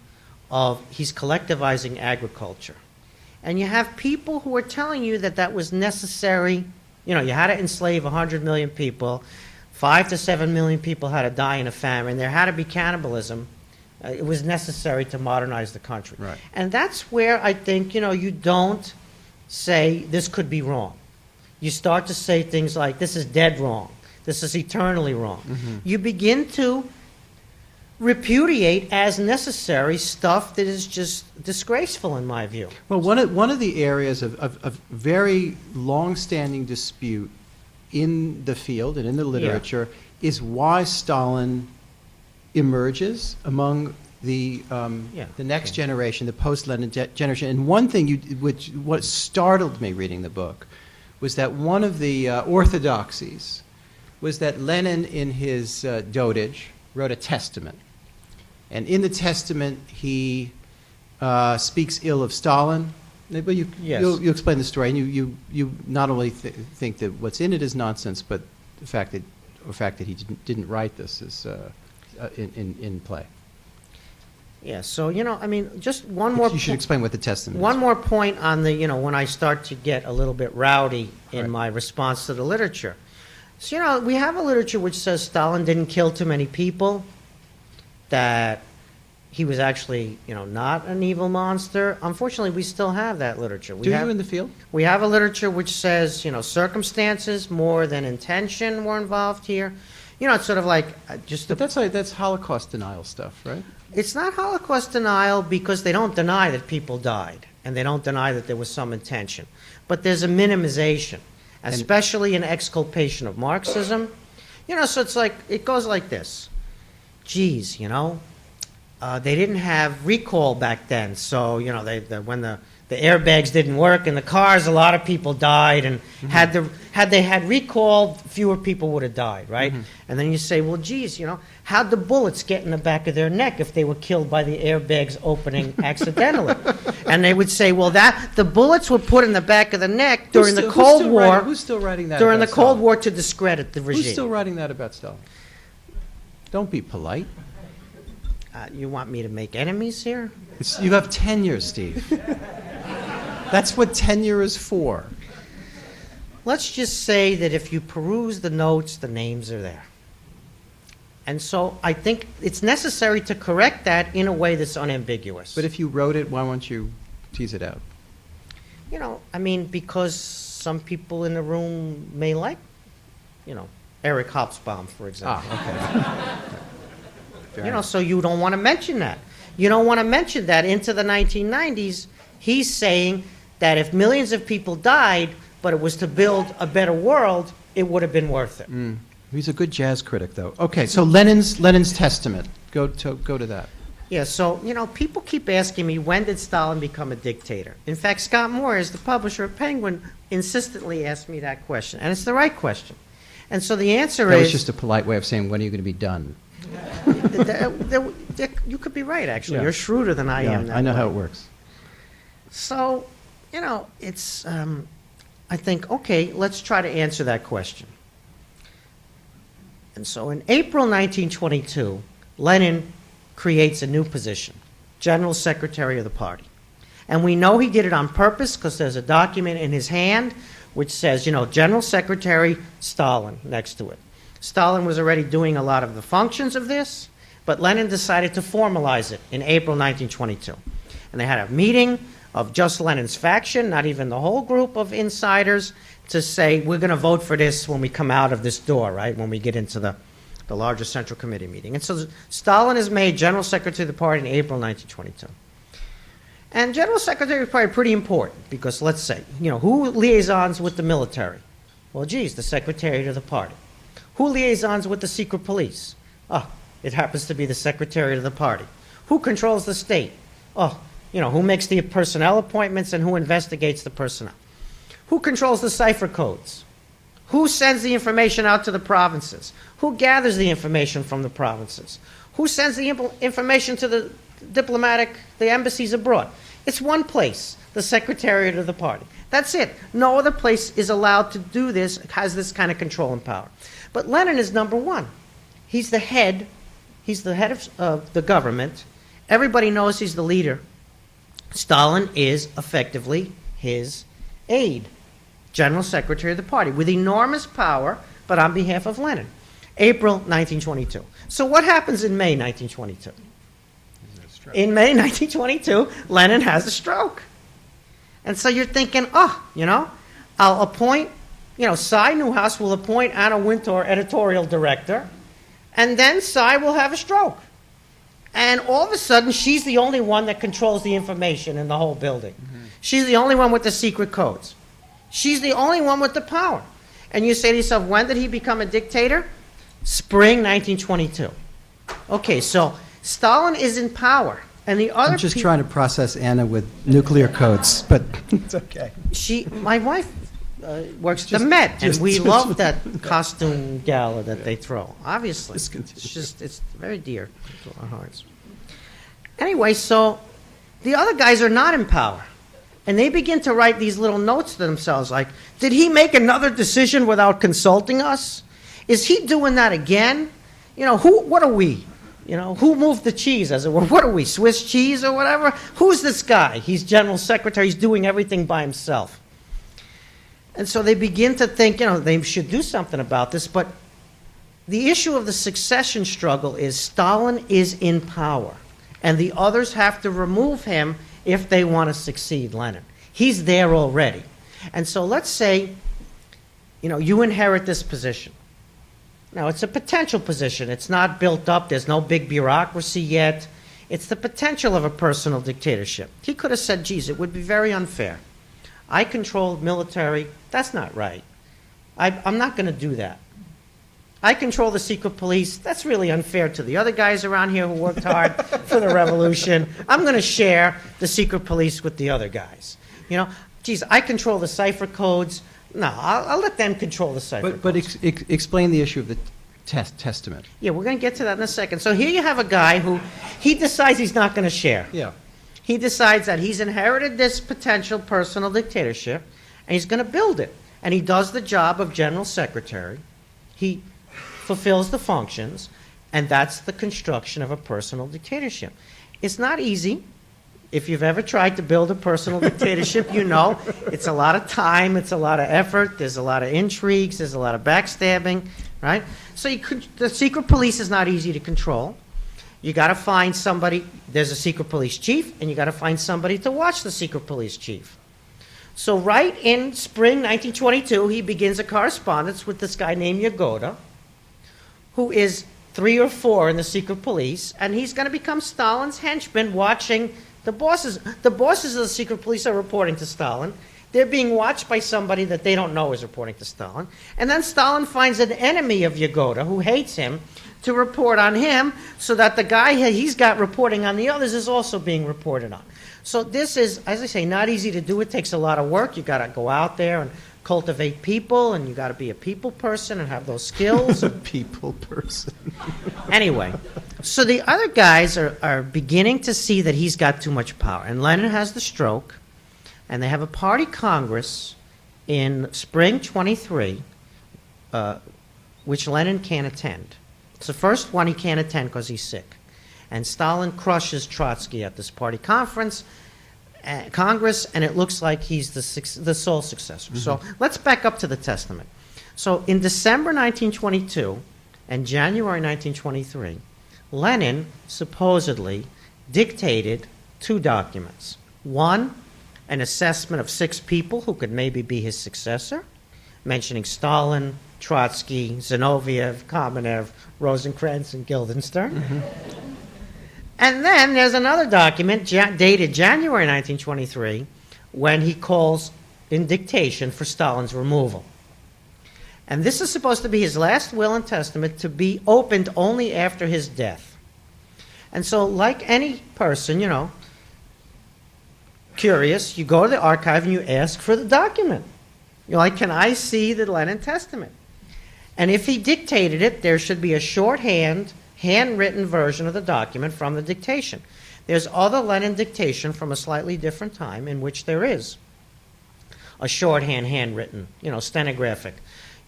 of he's collectivizing agriculture. And you have people who are telling you that that was necessary. You had to enslave 100 million people. 5 to 7 million people had to die in a famine. There had to be cannibalism. It was necessary to modernize the country. Right. And that's where I think, you don't say this could be wrong. You start to say things like this is dead wrong. This is eternally wrong. You begin to repudiate as necessary stuff that is just disgraceful in my view. Well, one of the areas of very long-standing dispute in the field and in the literature is why Stalin emerges among the next generation, the post-Lenin generation. And one thing what startled me reading the book was that one of the orthodoxies was that Lenin, in his dotage, wrote a testament. And in the testament, he speaks ill of Stalin. But you'll explain the story, and you not only think that what's in it is nonsense, but the fact that he didn't write this is in play. Yeah, so, just one more... You should explain what the testament is. One more point on the, when I start to get a little bit rowdy in my response to the literature. So, we have a literature which says Stalin didn't kill too many people, that he was actually, not an evil monster. Unfortunately, we still have that literature. Do you in the field? We have a literature which says, circumstances more than intention were involved here. It's sort of like But that's Holocaust denial stuff, right? It's not Holocaust denial because they don't deny that people died, and they don't deny that there was some intention. But there's a minimization, especially an exculpation of Marxism. So it's like, it goes like this. Geez, they didn't have recall back then, so, when the the airbags didn't work in the cars, a lot of people died, and had they had recall, fewer people would have died, right? And then you say, well, geez, how'd the bullets get in the back of their neck if they were killed by the airbags opening accidentally? And they would say, well, the bullets were put in the back of the neck during the Cold War. Who's still writing that? During the about Cold Stalin? War to discredit the regime. Who's still writing that about Stalin? Don't be polite. You want me to make enemies here? You have tenure, Steve. That's what tenure is for. Let's just say that if you peruse the notes, the names are there. And so I think it's necessary to correct that in a way that's unambiguous. But if you wrote it, why won't you tease it out? Because some people in the room may like, Eric Hobsbawm, for example. Okay. So you don't want to mention that. You don't want to mention that into the 1990s. He's saying that if millions of people died, but it was to build a better world, it would have been worth it. He's a good jazz critic, though. Okay, so Lenin's Testament. Go to that. Yeah, so, people keep asking me, when did Stalin become a dictator? In fact, Scott Moyers, the publisher of Penguin, insistently asked me that question, and it's the right question. And so the answer That is... was just a polite way of saying, when are you going to be done? You could be right, actually. Yeah. You're shrewder than I am. I know how it works. So, it's, I think, okay, let's try to answer that question. And so in April 1922, Lenin creates a new position, General Secretary of the party. And we know he did it on purpose because there's a document in his hand which says, General Secretary Stalin next to it. Stalin was already doing a lot of the functions of this, but Lenin decided to formalize it in April 1922. And they had a meeting of just Lenin's faction, not even the whole group of insiders, to say, we're going to vote for this when we come out of this door, right, when we get into the larger Central Committee meeting. And so Stalin is made General Secretary of the party in April 1922. And General Secretary of the party is pretty important because, let's say, who liaisons with the military? Well, geez, the Secretary of the party. Who liaisons with the secret police? Oh, it happens to be the Secretary of the party. Who controls the state? Oh, who makes the personnel appointments and who investigates the personnel? Who controls the cipher codes? Who sends the information out to the provinces? Who gathers the information from the provinces? Who sends the information to the embassies abroad? It's one place, the Secretariat of the party. That's it. No other place is allowed to do this, has this kind of control and power. But Lenin is number one. He's the head. He's the head of the government. Everybody knows he's the leader. Stalin is effectively his aide, General Secretary of the party, with enormous power, but on behalf of Lenin. April 1922. So what happens in May 1922? In May 1922, Lenin has a stroke. And so you're thinking, I'll appoint, Cy Newhouse will appoint Anna Wintour editorial director, and then Cy will have a stroke. And all of a sudden, she's the only one that controls the information in the whole building. She's the only one with the secret codes. She's the only one with the power. And you say to yourself, when did he become a dictator? Spring 1922. Okay, so Stalin is in power. And the other I'm just trying to process Anna with nuclear codes, but it's okay. My wife works at the Met, and we love that costume gala that they throw, obviously. It's very dear to our hearts. Anyway, so the other guys are not in power. And they begin to write these little notes to themselves like, did he make another decision without consulting us? Is he doing that again? What are we? Who moved the cheese, as it were? What are we, Swiss cheese or whatever? Who's this guy? He's General Secretary. He's doing everything by himself. And so they begin to think, they should do something about this. But the issue of the succession struggle is Stalin is in power. And the others have to remove him if they want to succeed Lenin. He's there already. And so let's say, you inherit this position. Now, it's a potential position. It's not built up. There's no big bureaucracy yet. It's the potential of a personal dictatorship. He could have said, geez, it would be very unfair. I control military. That's not right. I'm not going to do that. I control the secret police. That's really unfair to the other guys around here who worked hard for the revolution. I'm going to share the secret police with the other guys. You know, geez, I control the cipher codes. No, I'll let them control the cipher But codes. explain the issue of the testament. Yeah, we're going to get to that in a second. So here you have a guy who, he decides he's not going to share. Yeah. He decides that he's inherited this potential personal dictatorship, and he's going to build it. And he does the job of general secretary. He fulfills the functions, and that's the construction of a personal dictatorship. It's not easy. If you've ever tried to build a personal dictatorship, you know it's a lot of time, it's a lot of effort, there's a lot of intrigues, there's a lot of backstabbing, right? So the secret police is not easy to control. You got to find somebody. There's a secret police chief, and you got to find somebody to watch the secret police chief. So right in spring 1922, he begins a correspondence with this guy named Yagoda, who is 3 or 4 in the secret police, and he's going to become Stalin's henchman, watching the bosses. The bosses of the secret police are reporting to Stalin. They're being watched by somebody that they don't know is reporting to Stalin. And then Stalin finds an enemy of Yagoda who hates him to report on him, so that the guy he's got reporting on the others is also being reported on. So this is, as I say, not easy to do. It takes a lot of work. You got to go out there and cultivate people, and you got to be a people person and have those skills. A people person. Anyway, so the other guys are beginning to see that he's got too much power. And Lenin has the stroke, and they have a party congress in spring 23, which Lenin can't attend. It's the first one he can't attend because he's sick. And Stalin crushes Trotsky at this party congress, and it looks like he's the sole successor. Mm-hmm. So let's back up to the testament. So in December 1922 and January 1923, Lenin supposedly dictated 2 documents. One, an assessment of 6 people who could maybe be his successor, mentioning Stalin, Trotsky, Zinoviev, Kamenev, Rosencrantz, and Guildenstern. Mm-hmm. And then there's another document dated January 1923 when he calls in dictation for Stalin's removal. And this is supposed to be his last will and testament, to be opened only after his death. And so, like any person, you know, curious, you go to the archive and you ask for the document. You're like, can I see the Lenin Testament? And if he dictated it, there should be a shorthand, handwritten version of the document from the dictation. There's other Lenin dictation from a slightly different time in which there is a shorthand, handwritten, you know, stenographic.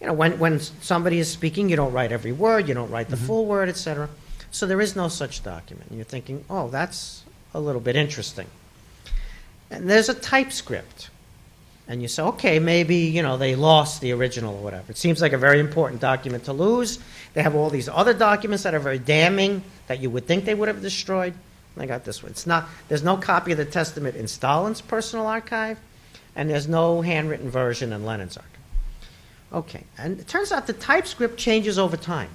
You know, when somebody is speaking, you don't write every word, you don't write the full word, etc. So there is no such document. And you're thinking, oh, that's a little bit interesting. And there's a typescript. And you say, okay, maybe, you know, they lost the original or whatever. It seems like a very important document to lose. They have all these other documents that are very damning that you would think they would have destroyed. I got this one. It's not, there's no copy of the Testament in Stalin's personal archive, and there's no handwritten version in Lenin's archive. Okay, and it turns out the typescript changes over time.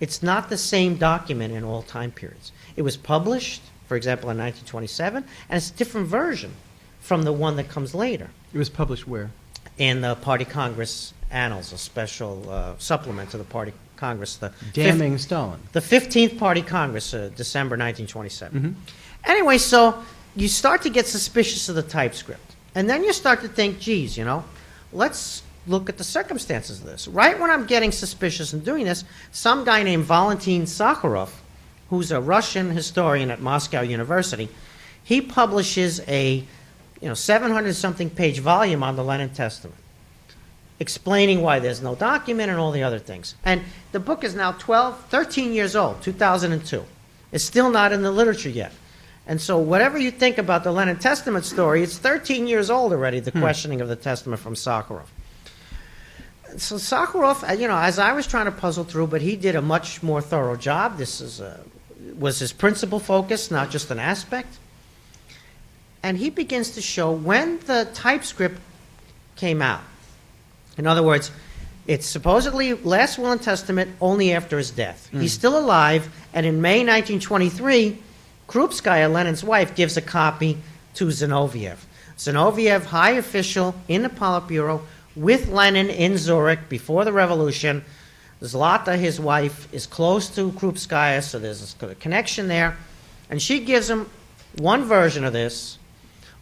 It's not the same document in all time periods. It was published, for example, in 1927, and it's a different version from the one that comes later. It was published where? In the Party Congress Annals, a special supplement to the Party Congress. Damning Stalin. The 15th Party Congress, December 1927. Mm-hmm. Anyway, so you start to get suspicious of the typescript. And then you start to think, geez, you know, let's look at the circumstances of this. Right when I'm getting suspicious and doing this, some guy named Valentin Sakharov, who's a Russian historian at Moscow University, he publishes a 700-something page volume on the Lenin Testament, explaining why there's no document and all the other things. And the book is now 13 years old, 2002. It's still not in the literature yet. And so whatever you think about the Lenin Testament story, it's 13 years old already, the questioning of the Testament from Sakharov. So Sakharov, as I was trying to puzzle through, but he did a much more thorough job. This was his principal focus, not just an aspect. And he begins to show when the typescript came out. In other words, it's supposedly last will and testament only after his death. He's still alive, and in May 1923, Krupskaya, Lenin's wife, gives a copy to Zinoviev. Zinoviev, high official in the Politburo, with Lenin in Zurich before the revolution, Zlata, his wife, is close to Krupskaya, so there's a connection there. And she gives him one version of this,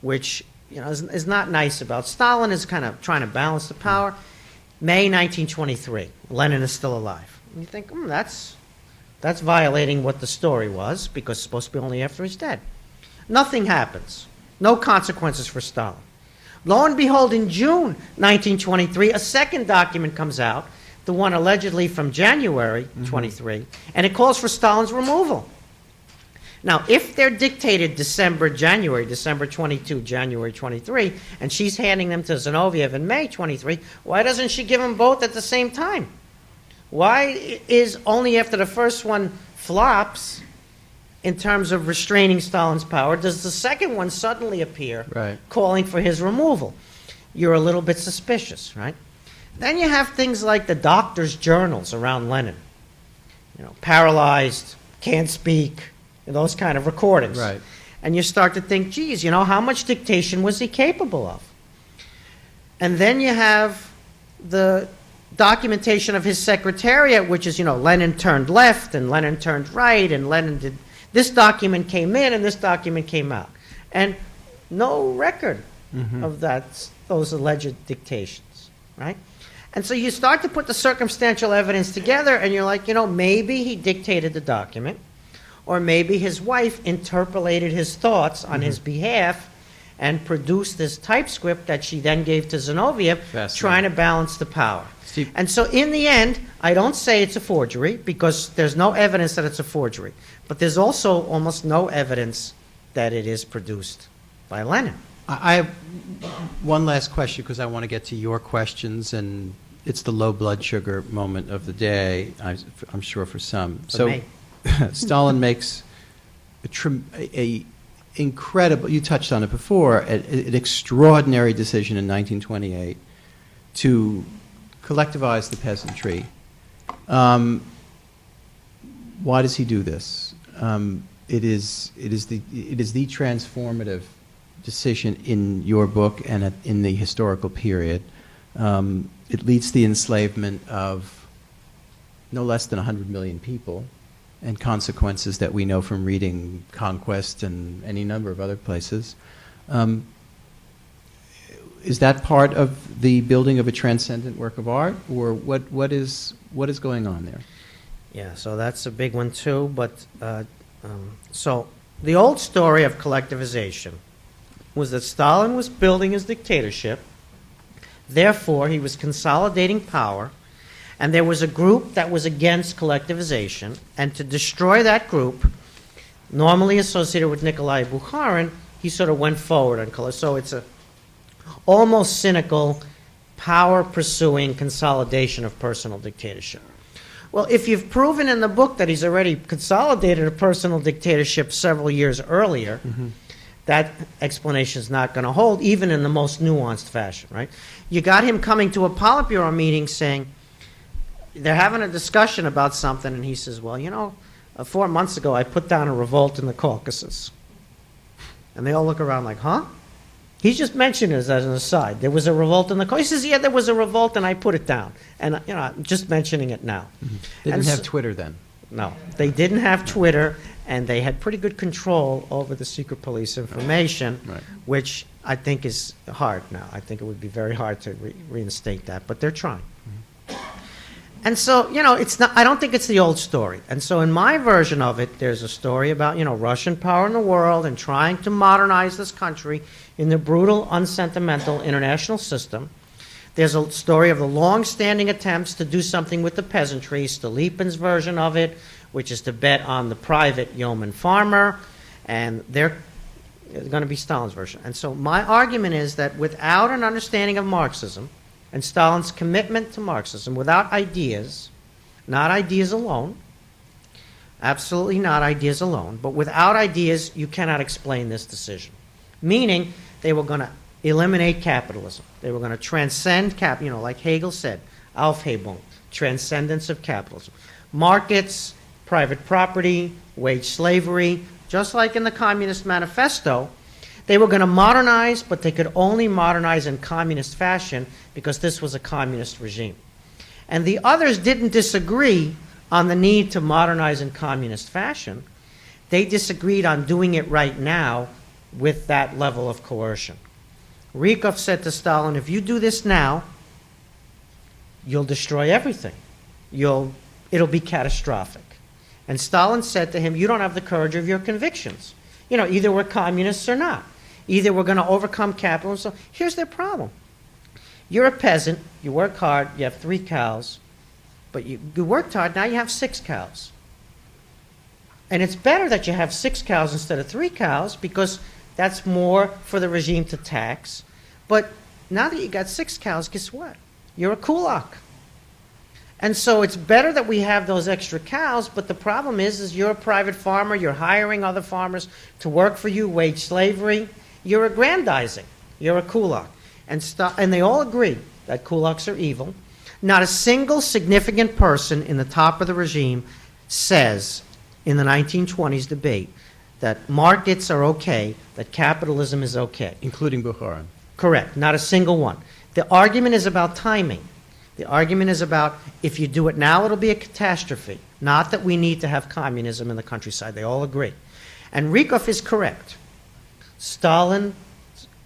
which is not nice about. Stalin is kind of trying to balance the power. May 1923, Lenin is still alive. And you think, that's violating what the story was, because it's supposed to be only after he's dead. Nothing happens. No consequences for Stalin. Lo and behold, in June 1923, a second document comes out, the one allegedly from January 23, and it calls for Stalin's removal. Now, if they're dictated December 22, January 23, and she's handing them to Zinoviev in May 23, why doesn't she give them both at the same time? Why is only after the first one flops in terms of restraining Stalin's power does the second one suddenly appear calling for his removal? You're a little bit suspicious, right? Then you have things like the doctor's journals around Lenin. Paralyzed, can't speak, those kind of recordings. Right. And you start to think, geez, how much dictation was he capable of? And then you have the documentation of his secretariat, which is, Lenin turned left and Lenin turned right, and Lenin did this document came in and this document came out. And no record of those alleged dictations, right? And so you start to put the circumstantial evidence together, and you're like, maybe he dictated the document, or maybe his wife interpolated his thoughts on his behalf and produced this typescript that she then gave to Zinoviev, trying to balance the power. Steve. And so in the end, I don't say it's a forgery, because there's no evidence that it's a forgery. But there's also almost no evidence that it is produced by Lenin. I have one last question, because I want to get to your questions, and it's the low blood sugar moment of the day, I'm sure, for some. For me. Stalin makes a incredible, you touched on it before, an extraordinary decision in 1928 to collectivize the peasantry. Why does he do this? It is the transformative decision in your book and in the historical period. It leads to the enslavement of no less than 100 million people, and consequences that we know from reading Conquest and any number of other places. Is that part of the building of a transcendent work of art, or what is going on there? Yeah, so that's a big one too. But so the old story of collectivization was that Stalin was building his dictatorship. Therefore, he was consolidating power, and there was a group that was against collectivization, and to destroy that group, normally associated with Nikolai Bukharin, he sort of went forward on color. So it's a almost cynical, power-pursuing consolidation of personal dictatorship. Well, if you've proven in the book that he's already consolidated a personal dictatorship several years earlier, that explanation is not going to hold, even in the most nuanced fashion, right? You got him coming to a Politburo meeting saying, they're having a discussion about something, and he says, well, 4 months ago I put down a revolt in the Caucasus. And they all look around like, huh? He just mentioned it as an aside. There was a revolt in the Caucasus. He says, yeah, there was a revolt, and I put it down. And, I'm just mentioning it now. They didn't have Twitter then. No, they didn't have Twitter, and they had pretty good control over the secret police information, which I think is hard now. I think it would be very hard to reinstate that, but they're trying. And so, it's not. I don't think it's the old story. And so in my version of it, there's a story about, Russian power in the world and trying to modernize this country in the brutal, unsentimental international system. There's a story of the long-standing attempts to do something with the peasantry, Stolypin's version of it, which is to bet on the private yeoman farmer, and they're going to be Stalin's version. And so my argument is that without an understanding of Marxism, and Stalin's commitment to Marxism, without ideas, not ideas alone, absolutely not ideas alone, but without ideas, you cannot explain this decision. Meaning, they were going to eliminate capitalism. They were going to transcend like Hegel said, Aufhebung, transcendence of capitalism. Markets, private property, wage slavery, just like in the Communist Manifesto, they were going to modernize, but they could only modernize in communist fashion because this was a communist regime. And the others didn't disagree on the need to modernize in communist fashion. They disagreed on doing it right now with that level of coercion. Rykov said to Stalin, if you do this now, you'll destroy everything. It'll be catastrophic. And Stalin said to him, you don't have the courage of your convictions. Either we're communists or not. Either we're going to overcome capitalism. So here's their problem. You're a peasant, you work hard, you have 3 cows, but you worked hard, now you have 6 cows. And it's better that you have 6 cows instead of 3 cows because that's more for the regime to tax. But now that you got 6 cows, guess what? You're a kulak. And so it's better that we have those extra cows, but the problem is you're a private farmer, you're hiring other farmers to work for you, wage slavery, you're aggrandizing, you're a kulak. And they all agree that kulaks are evil. Not a single significant person in the top of the regime says in the 1920s debate that markets are okay, that capitalism is okay. Including Bukharin. Correct, not a single one. The argument is about timing. The argument is about if you do it now, it'll be a catastrophe. Not that we need to have communism in the countryside. They all agree. And Rykov is correct. Stalin's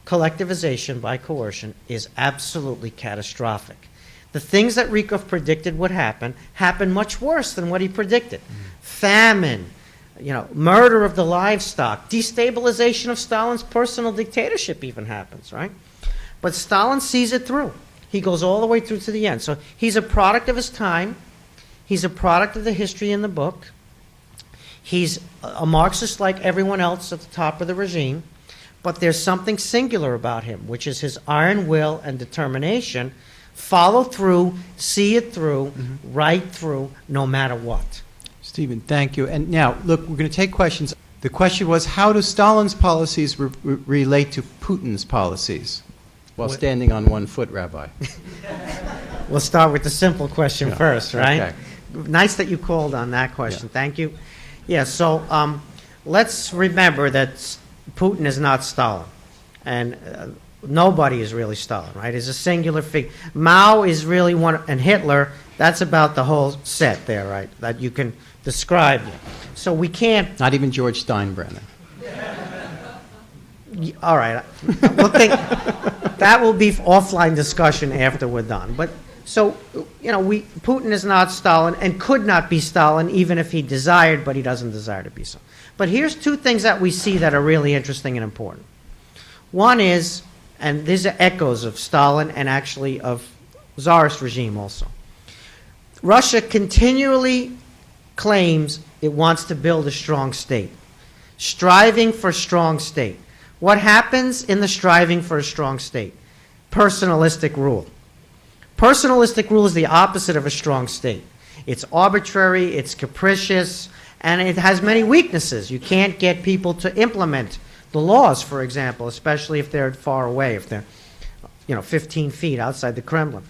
collectivization by coercion is absolutely catastrophic. The things that Rykov predicted would happen happened much worse than what he predicted. Famine, murder of the livestock, destabilization of Stalin's personal dictatorship even happens, right? But Stalin sees it through. He goes all the way through to the end. So he's a product of his time. He's a product of the history in the book. He's a Marxist like everyone else at the top of the regime. But there's something singular about him, which is his iron will and determination. Follow through, see it through, right through, no matter what. Stephen, thank you. And now, look, we're going to take questions. The question was, how do Stalin's policies relate to Putin's policies? While standing on one foot, Rabbi. We'll start with the simple question first, right? Okay. Nice that you called on that question. Yeah. Thank you. Yeah, so let's remember that Putin is not Stalin. And nobody is really Stalin, right? It's a singular figure. Mao is really one, and Hitler, that's about the whole set there, right? That you can describe. So we can't... Not even George Steinbrenner. All right. We'll think that will be offline discussion after we're done. But so, Putin is not Stalin and could not be Stalin even if he desired, but he doesn't desire to be so. But here's 2 things that we see that are really interesting and important. One is, and these are echoes of Stalin and actually of Tsarist regime also. Russia continually claims it wants to build a strong state, striving for a strong state. What happens in the striving for a strong state? Personalistic rule. Personalistic rule is the opposite of a strong state. It's arbitrary, it's capricious, and it has many weaknesses. You can't get people to implement the laws, for example, especially if they're far away, if they're 15 feet outside the Kremlin.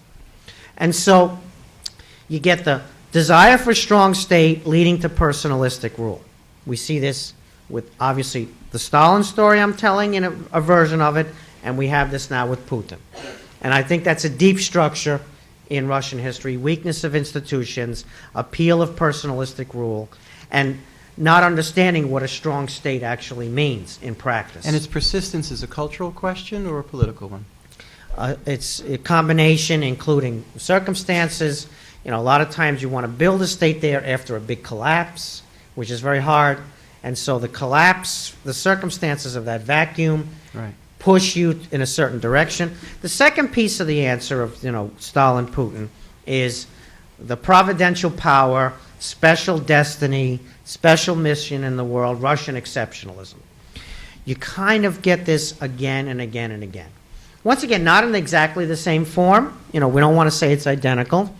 And so you get the desire for a strong state leading to personalistic rule. We see this with, obviously, the Stalin story I'm telling in a version of it, and we have this now with Putin. And I think that's a deep structure in Russian history, weakness of institutions, appeal of personalistic rule, and not understanding what a strong state actually means in practice. And its persistence is a cultural question or a political one? It's a combination, including circumstances. A lot of times you want to build a state there after a big collapse, which is very hard. And so the collapse, the circumstances of that vacuum push you in a certain direction. The second piece of the answer of, Stalin, Putin is the providential power, special destiny, special mission in the world, Russian exceptionalism. You kind of get this again and again and again. Once again, not in exactly the same form. We don't want to say it's identical.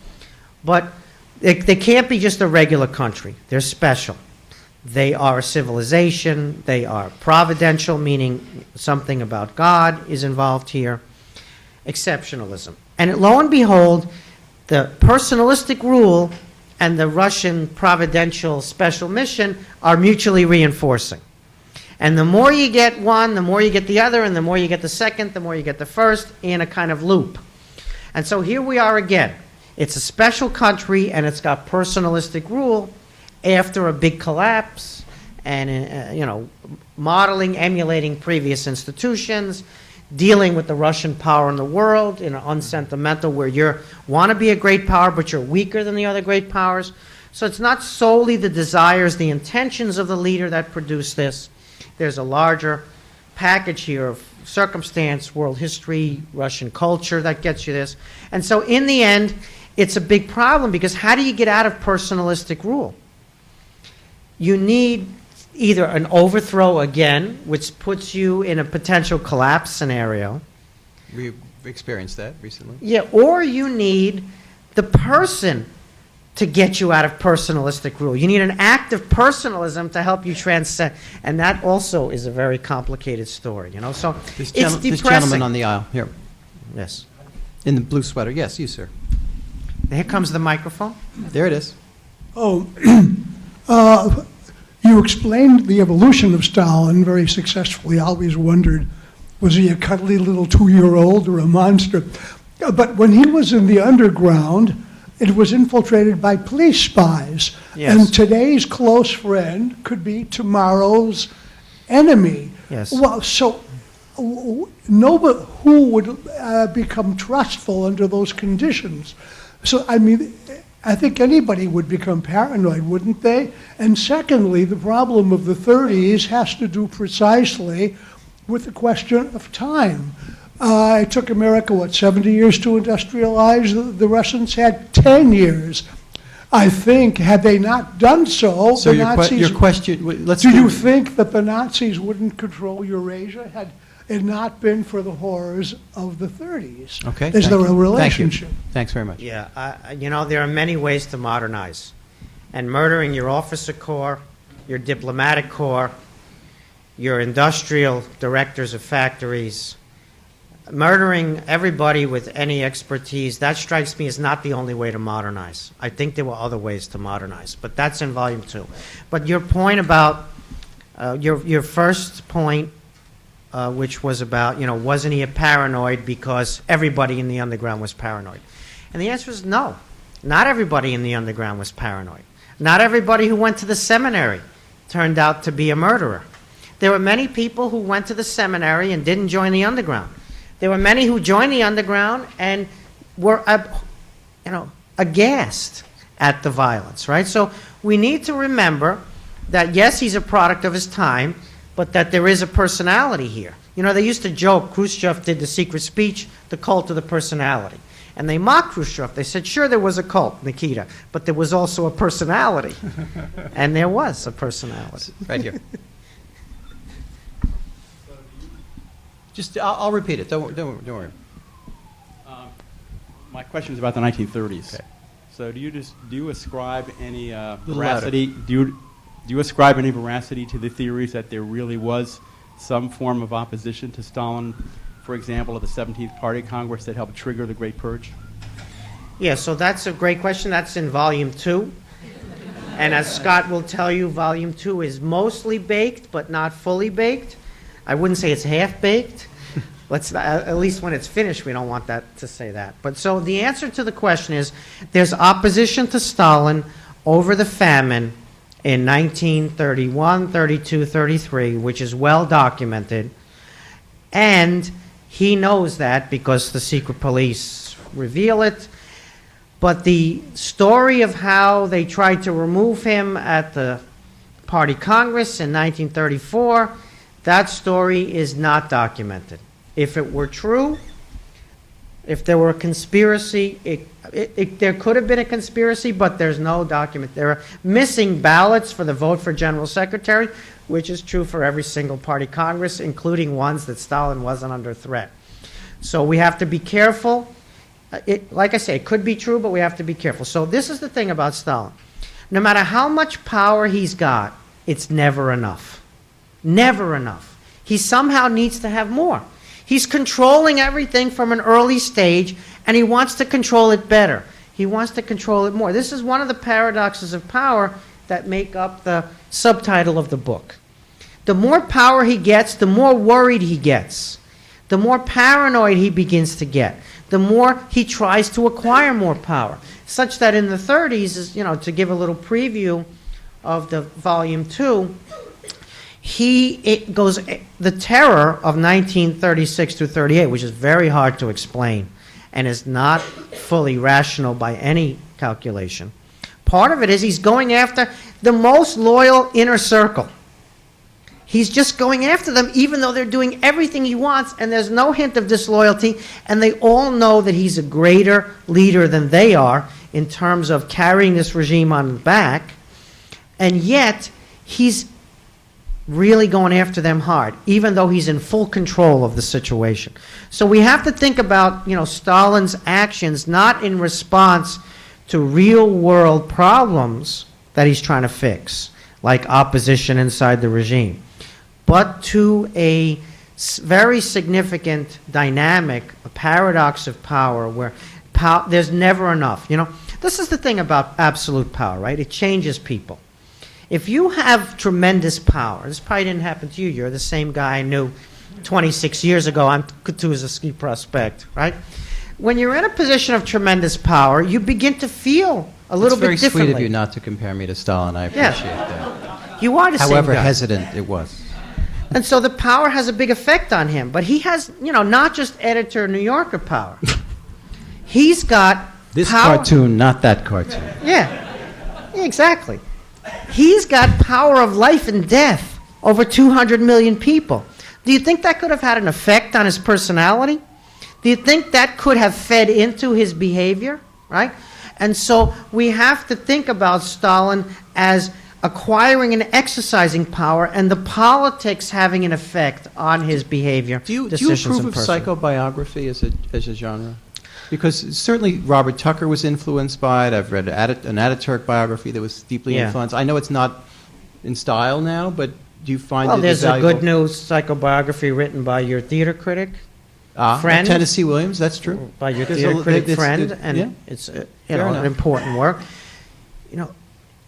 But they can't be just a regular country. They're special. They are a civilization. They are providential, meaning something about God is involved here. Exceptionalism. And lo and behold, the personalistic rule and the Russian providential special mission are mutually reinforcing. And the more you get one, the more you get the other, and the more you get the second, the more you get the first, in a kind of loop. And so here we are again. It's a special country, and it's got personalistic rule after a big collapse, and modeling, emulating previous institutions, dealing with the Russian power in the world in an unsentimental where you want to be a great power, but you're weaker than the other great powers. So it's not solely the desires, the intentions of the leader that produce this. There's a larger package here of circumstance, world history, Russian culture that gets you this. And so in the end, it's a big problem, because how do you get out of personalistic rule? You need either an overthrow again, which puts you in a potential collapse scenario. We've experienced that recently. Yeah, or you need the person to get you out of personalistic rule. You need an act of personalism to help you transcend, and that also is a very complicated story. So This it's depressing. This gentleman on the aisle here, Yes. in the blue sweater. Yes, you, sir. Here comes the microphone. There it is. Oh, you explained the evolution of Stalin very successfully. I always wondered, was he a cuddly little 2-year-old or a monster? But when he was in the underground, it was infiltrated by police spies. Yes. And today's close friend could be tomorrow's enemy. Yes. Well, so nobody who would become trustful under those conditions. So, I mean, I think anybody would become paranoid, wouldn't they? And secondly, the problem of the 30s has to do precisely with the question of time. It took America, 70 years to industrialize? The Russians had 10 years. I think, had they not done so, So the Nazis... your question, let's Do you think that the Nazis wouldn't control Eurasia had it not been for the horrors of the 30s? Okay. Is there a Thank you. relationship? Thanks very much. Yeah, there are many ways to modernize. And murdering your officer corps, your diplomatic corps, your industrial directors of factories, murdering everybody with any expertise, that strikes me as not the only way to modernize. I think there were other ways to modernize, but that's in Volume 2. But your point about, your first point, which was about, wasn't he a paranoid because everybody in the underground was paranoid? And the answer is no. Not everybody in the underground was paranoid. Not everybody who went to the seminary turned out to be a murderer. There were many people who went to the seminary and didn't join the underground. There were many who joined the underground and were, aghast at the violence, right? So we need to remember that, yes, he's a product of his time, but that there is a personality here. They used to joke, Khrushchev did the secret speech, the cult of the personality. And they mocked Khrushchev. They said, sure, there was a cult, Nikita, but there was also a personality. And there was a personality. Right here. Just, I'll repeat it. Don't worry. My question is about the 1930s. Okay. So do you ascribe any Little veracity? Do you ascribe any veracity to the theories that there really was some form of opposition to Stalin, for example, at the 17th Party Congress that helped trigger the Great Purge? Yeah, so that's a great question. That's in Volume 2. And as Scott will tell you, Volume 2 is mostly baked, but not fully baked. I wouldn't say it's half-baked. At least when it's finished, we don't want that to say that. But so the answer to the question is, there's opposition to Stalin over the famine in 1931, 32, 33, which is well documented. And he knows that because the secret police reveal it. But the story of how they tried to remove him at the Party Congress in 1934, that story is not documented. If it were true, if there were a conspiracy, there could have been a conspiracy, but there's no document. There are missing ballots for the vote for general secretary, which is true for every single party Congress, including ones that Stalin wasn't under threat. So we have to be careful. Like I say, it could be true, but we have to be careful. So this is the thing about Stalin. No matter how much power he's got, it's never enough. Never enough. He somehow needs to have more. He's controlling everything from an early stage, and he wants to control it better. He wants to control it more. This is one of the paradoxes of power that make up the subtitle of the book. The more power he gets, the more worried he gets. The more paranoid he begins to get. the more he tries to acquire more power. Such that in the 30s, to give a little preview of the volume 2, the terror of 1936 through 38, which is very hard to explain and is not fully rational by any calculation. Part of it is he's going after the most loyal inner circle. He's just going after them even though they're doing everything he wants, and there's no hint of disloyalty, and they all know that he's a greater leader than they are in terms of carrying this regime on his back, and yet he's really going after them hard, even though he's in full control of the situation. So we have to think about, Stalin's actions not in response to real-world problems that he's trying to fix, like opposition inside the regime, but to a very significant dynamic, a paradox of power where there's never enough. This is the thing about absolute power, right? It changes people. If you have tremendous power, this probably didn't happen to you. You're the same guy I knew 26 years ago. I'm Couture's a ski prospect, right? When you're in a position of tremendous power, you begin to feel a little bit differently. It's very sweet of you not to compare me to Stalin. I appreciate that. You are the same guy. However hesitant it was. And so the power has a big effect on him. But he has, not just editor New Yorker power. He's got this power. Cartoon, not that cartoon. Yeah, exactly. He's got power of life and death over 200 million people. Do you think that could have had an effect on his personality? Do you think that could have fed into his behavior, right? And so we have to think about Stalin as acquiring and exercising power, and the politics having an effect on his behavior. Do you approve of psychobiography as a genre? Because certainly Robert Tucker was influenced by it. I've read an Ataturk biography that was deeply influenced. I know it's not in style now, but do you find it there's valuable? A good news psychobiography written by your theater critic, friend. Tennessee Williams, that's true. By your theater critic friend, and it's an important work.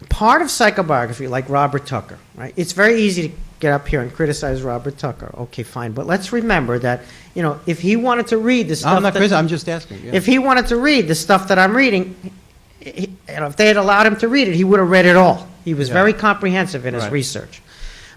Part of psychobiography, like Robert Tucker, right? It's very easy to get up here and criticize Robert Tucker. Okay, fine. But let's remember that, if he wanted to read the stuff... I'm not criticizing, I'm just asking. Yeah. If he wanted to read the stuff that I'm reading, if they had allowed him to read it, he would have read it all. He was very comprehensive in his research.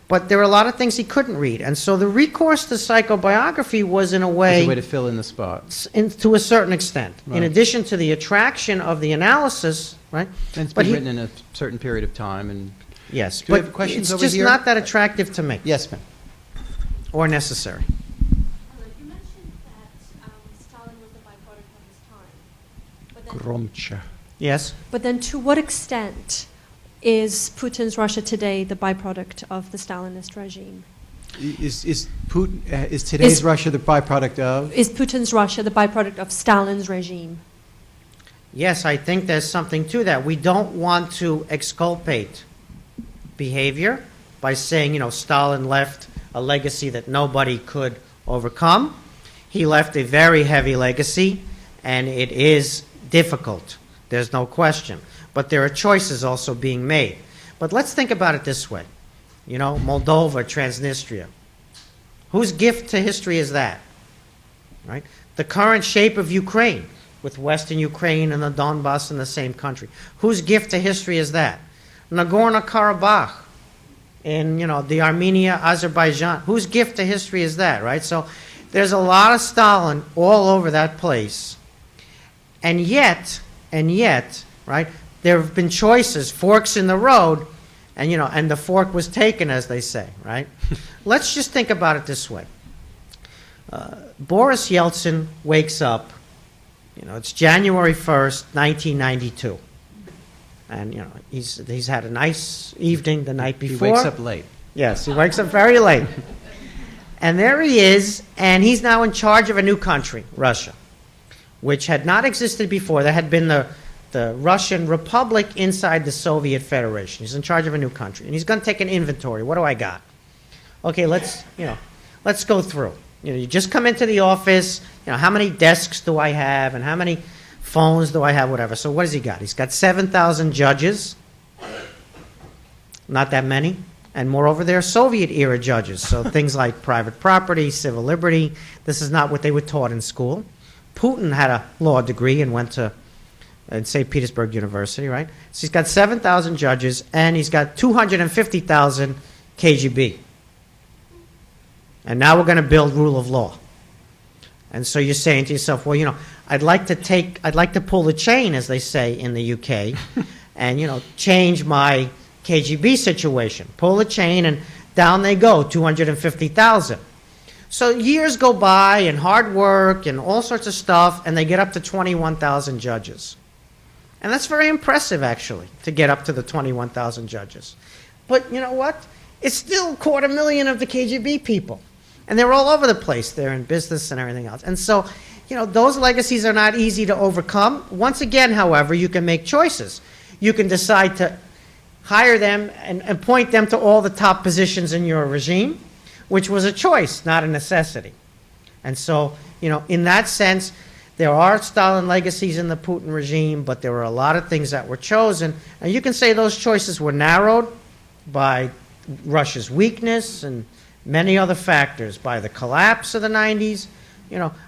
But there were a lot of things he couldn't read. And so the recourse to psychobiography was, in a way... It's a way to fill in the spots. To a certain extent. Right. In addition to the attraction of the analysis, right? And it's been written in a certain period of time. And yes, do we have questions it's just not that attractive to me. Yes, ma'am. Or necessary. You mentioned that Stalin was the byproduct of his time. Gromcha. Yes. But then to what extent is Putin's Russia today the byproduct of the Stalinist regime? Is today's Russia the byproduct of? Is Putin's Russia the byproduct of Stalin's regime? Yes, I think there's something to that. We don't want to exculpate behavior by saying, Stalin left a legacy that nobody could overcome. He left a very heavy legacy, and it is difficult. There's no question. But there are choices also being made. But let's think about it this way. Moldova, Transnistria. Whose gift to history is that? Right? The current shape of Ukraine, with Western Ukraine and the Donbass in the same country. Whose gift to history is that? Nagorno-Karabakh in, the Armenia, Azerbaijan. Whose gift to history is that, right? So there's a lot of Stalin all over that place. And yet, right, there have been choices, forks in the road, and the fork was taken, as they say, right? Let's just think about it this way. Boris Yeltsin wakes up, it's January 1st, 1992. And, he's had a nice evening the night before. He wakes up late. Yes, he wakes up very late. And there he is, and he's now in charge of a new country, Russia, which had not existed before. There had been the Russian Republic inside the Soviet Federation. He's in charge of a new country, and he's going to take an inventory. What do I got? Okay, let's go through. You just come into the office. How many desks do I have, and how many phones do I have, whatever. So what has he got? He's got 7,000 judges. Not that many. And moreover, they're Soviet-era judges. So things like private property, civil liberty. This is not what they were taught in school. Putin had a law degree and went to St. Petersburg University, right? So he's got 7,000 judges, and he's got 250,000 KGB. And now we're going to build rule of law. And so you're saying to yourself, well, I'd like to pull the chain, as they say in the UK, and, change my KGB situation. Pull the chain, and down they go, 250,000. So years go by, and hard work, and all sorts of stuff, and they get up to 21,000 judges. And that's very impressive, actually, to get up to the 21,000 judges. But you know what? It's still 250,000 of the KGB people. And they're all over the place. They're in business and everything else. And so, those legacies are not easy to overcome. Once again, however, you can make choices. You can decide to hire them and point them to all the top positions in your regime, which was a choice, not a necessity. And so, in that sense, there are Stalin legacies in the Putin regime, but there were a lot of things that were chosen. And you can say those choices were narrowed by Russia's weakness and many other factors, by the collapse of the 90s.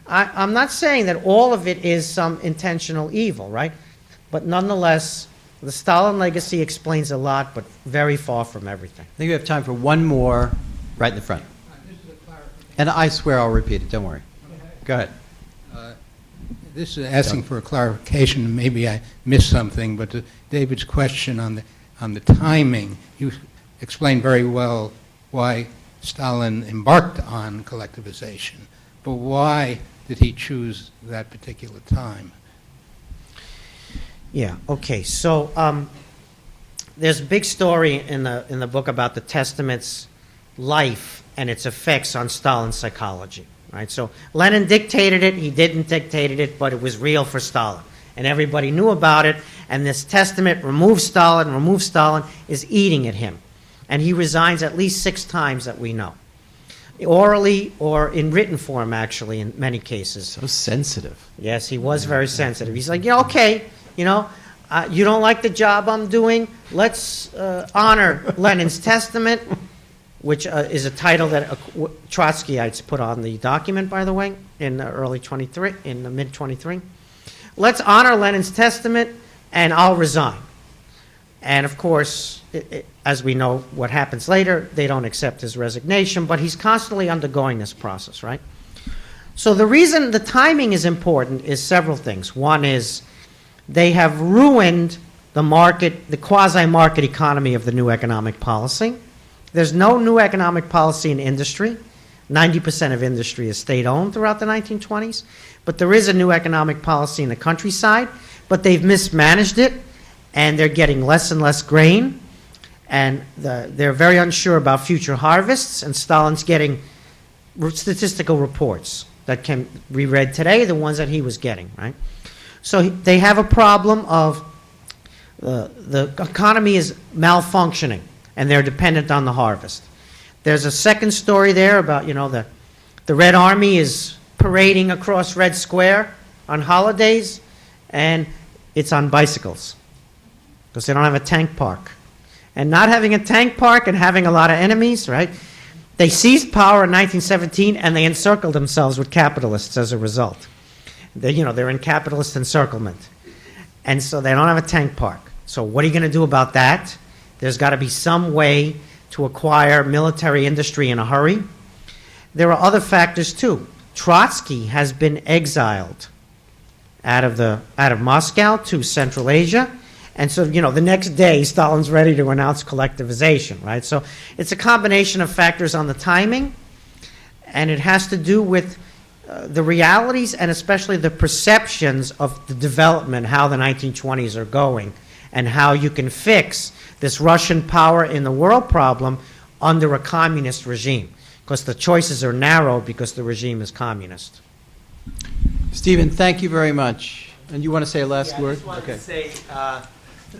I'm not saying that all of it is some intentional evil, right? But nonetheless, the Stalin legacy explains a lot, but very far from everything. I think we have time for one more right in the front. And I swear I'll repeat it. Don't worry. Go ahead. This is asking for a clarification. Maybe I missed something, but David's question on the timing, you explained very well why Stalin embarked on collectivization, but why did he choose that particular time? Yeah. Okay. So there's a big story in the book about the Testament's life and its effects on Stalin's psychology. Right. So Lenin dictated it. He didn't dictate it, but it was real for Stalin, and everybody knew about it. And this Testament, remove Stalin, is eating at him, and he resigns at least 6 times that we know, orally or in written form, actually, in many cases. So sensitive. Yes, he was very sensitive. He's like, okay, you don't like the job I'm doing. Let's honor Lenin's Testament, which is a title that Trotskyites put on the document, by the way, in the mid-23. Let's honor Lenin's Testament, and I'll resign. And of course, as we know what happens later, they don't accept his resignation, but he's constantly undergoing this process, right? So the reason the timing is important is several things. One is they have ruined the quasi-market economy of the new economic policy. There's no new economic policy in industry. 90% of industry is state-owned throughout the 1920s. But there is a new economic policy in the countryside, but they've mismanaged it, and they're getting less and less grain, and they're very unsure about future harvests, and Stalin's getting statistical reports that can be read today, the ones that he was getting, right? So they have a problem of the economy is malfunctioning, and they're dependent on the harvest. There's a second story there about, the Red Army is parading across Red Square on holidays, and it's on bicycles because they don't have a tank park. And not having a tank park and having a lot of enemies, right? They seized power in 1917, and they encircled themselves with capitalists as a result. They're in capitalist encirclement. And so they don't have a tank park. So what are you going to do about that? There's got to be some way to acquire military industry in a hurry. There are other factors too. Trotsky has been exiled out of Moscow to Central Asia, and so the next day Stalin's ready to announce collectivization, right? So it's a combination of factors on the timing, and it has to do with the realities and especially the perceptions of the development, how the 1920s are going, and how you can fix this Russian power in the world problem under a communist regime, because the choices are narrow because the regime is communist. Stephen, thank you very much. And you want to say a last word? I just want to say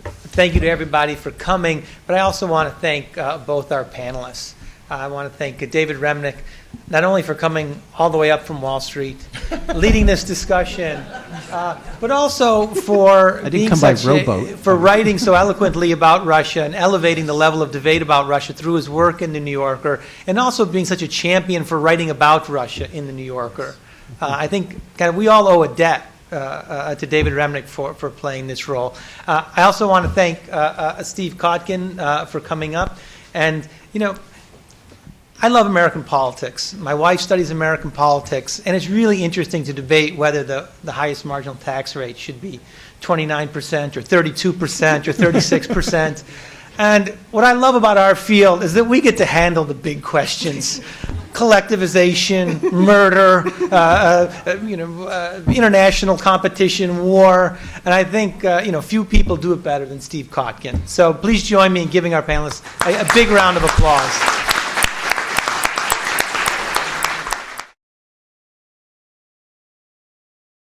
thank you to everybody for coming, but I also want to thank both our panelists. I want to thank David Remnick, not only for coming all the way up from Wall Street, leading this discussion, but also for for writing so eloquently about Russia and elevating the level of debate about Russia through his work in the New Yorker, and also being such a champion for writing about Russia in the New Yorker. I think kind of we all owe a debt to David Remnick for playing this role. I also want to thank Steve Kotkin for coming up. And, you know, I love American politics. My wife studies American politics, and it's really interesting to debate whether the highest marginal tax rate should be 29% or 32% or 36%. And what I love about our field is that we get to handle the big questions. Collectivization, murder, international competition, war, and I think few people do it better than Steve Kotkin. So please join me in giving our panelists a big round of applause.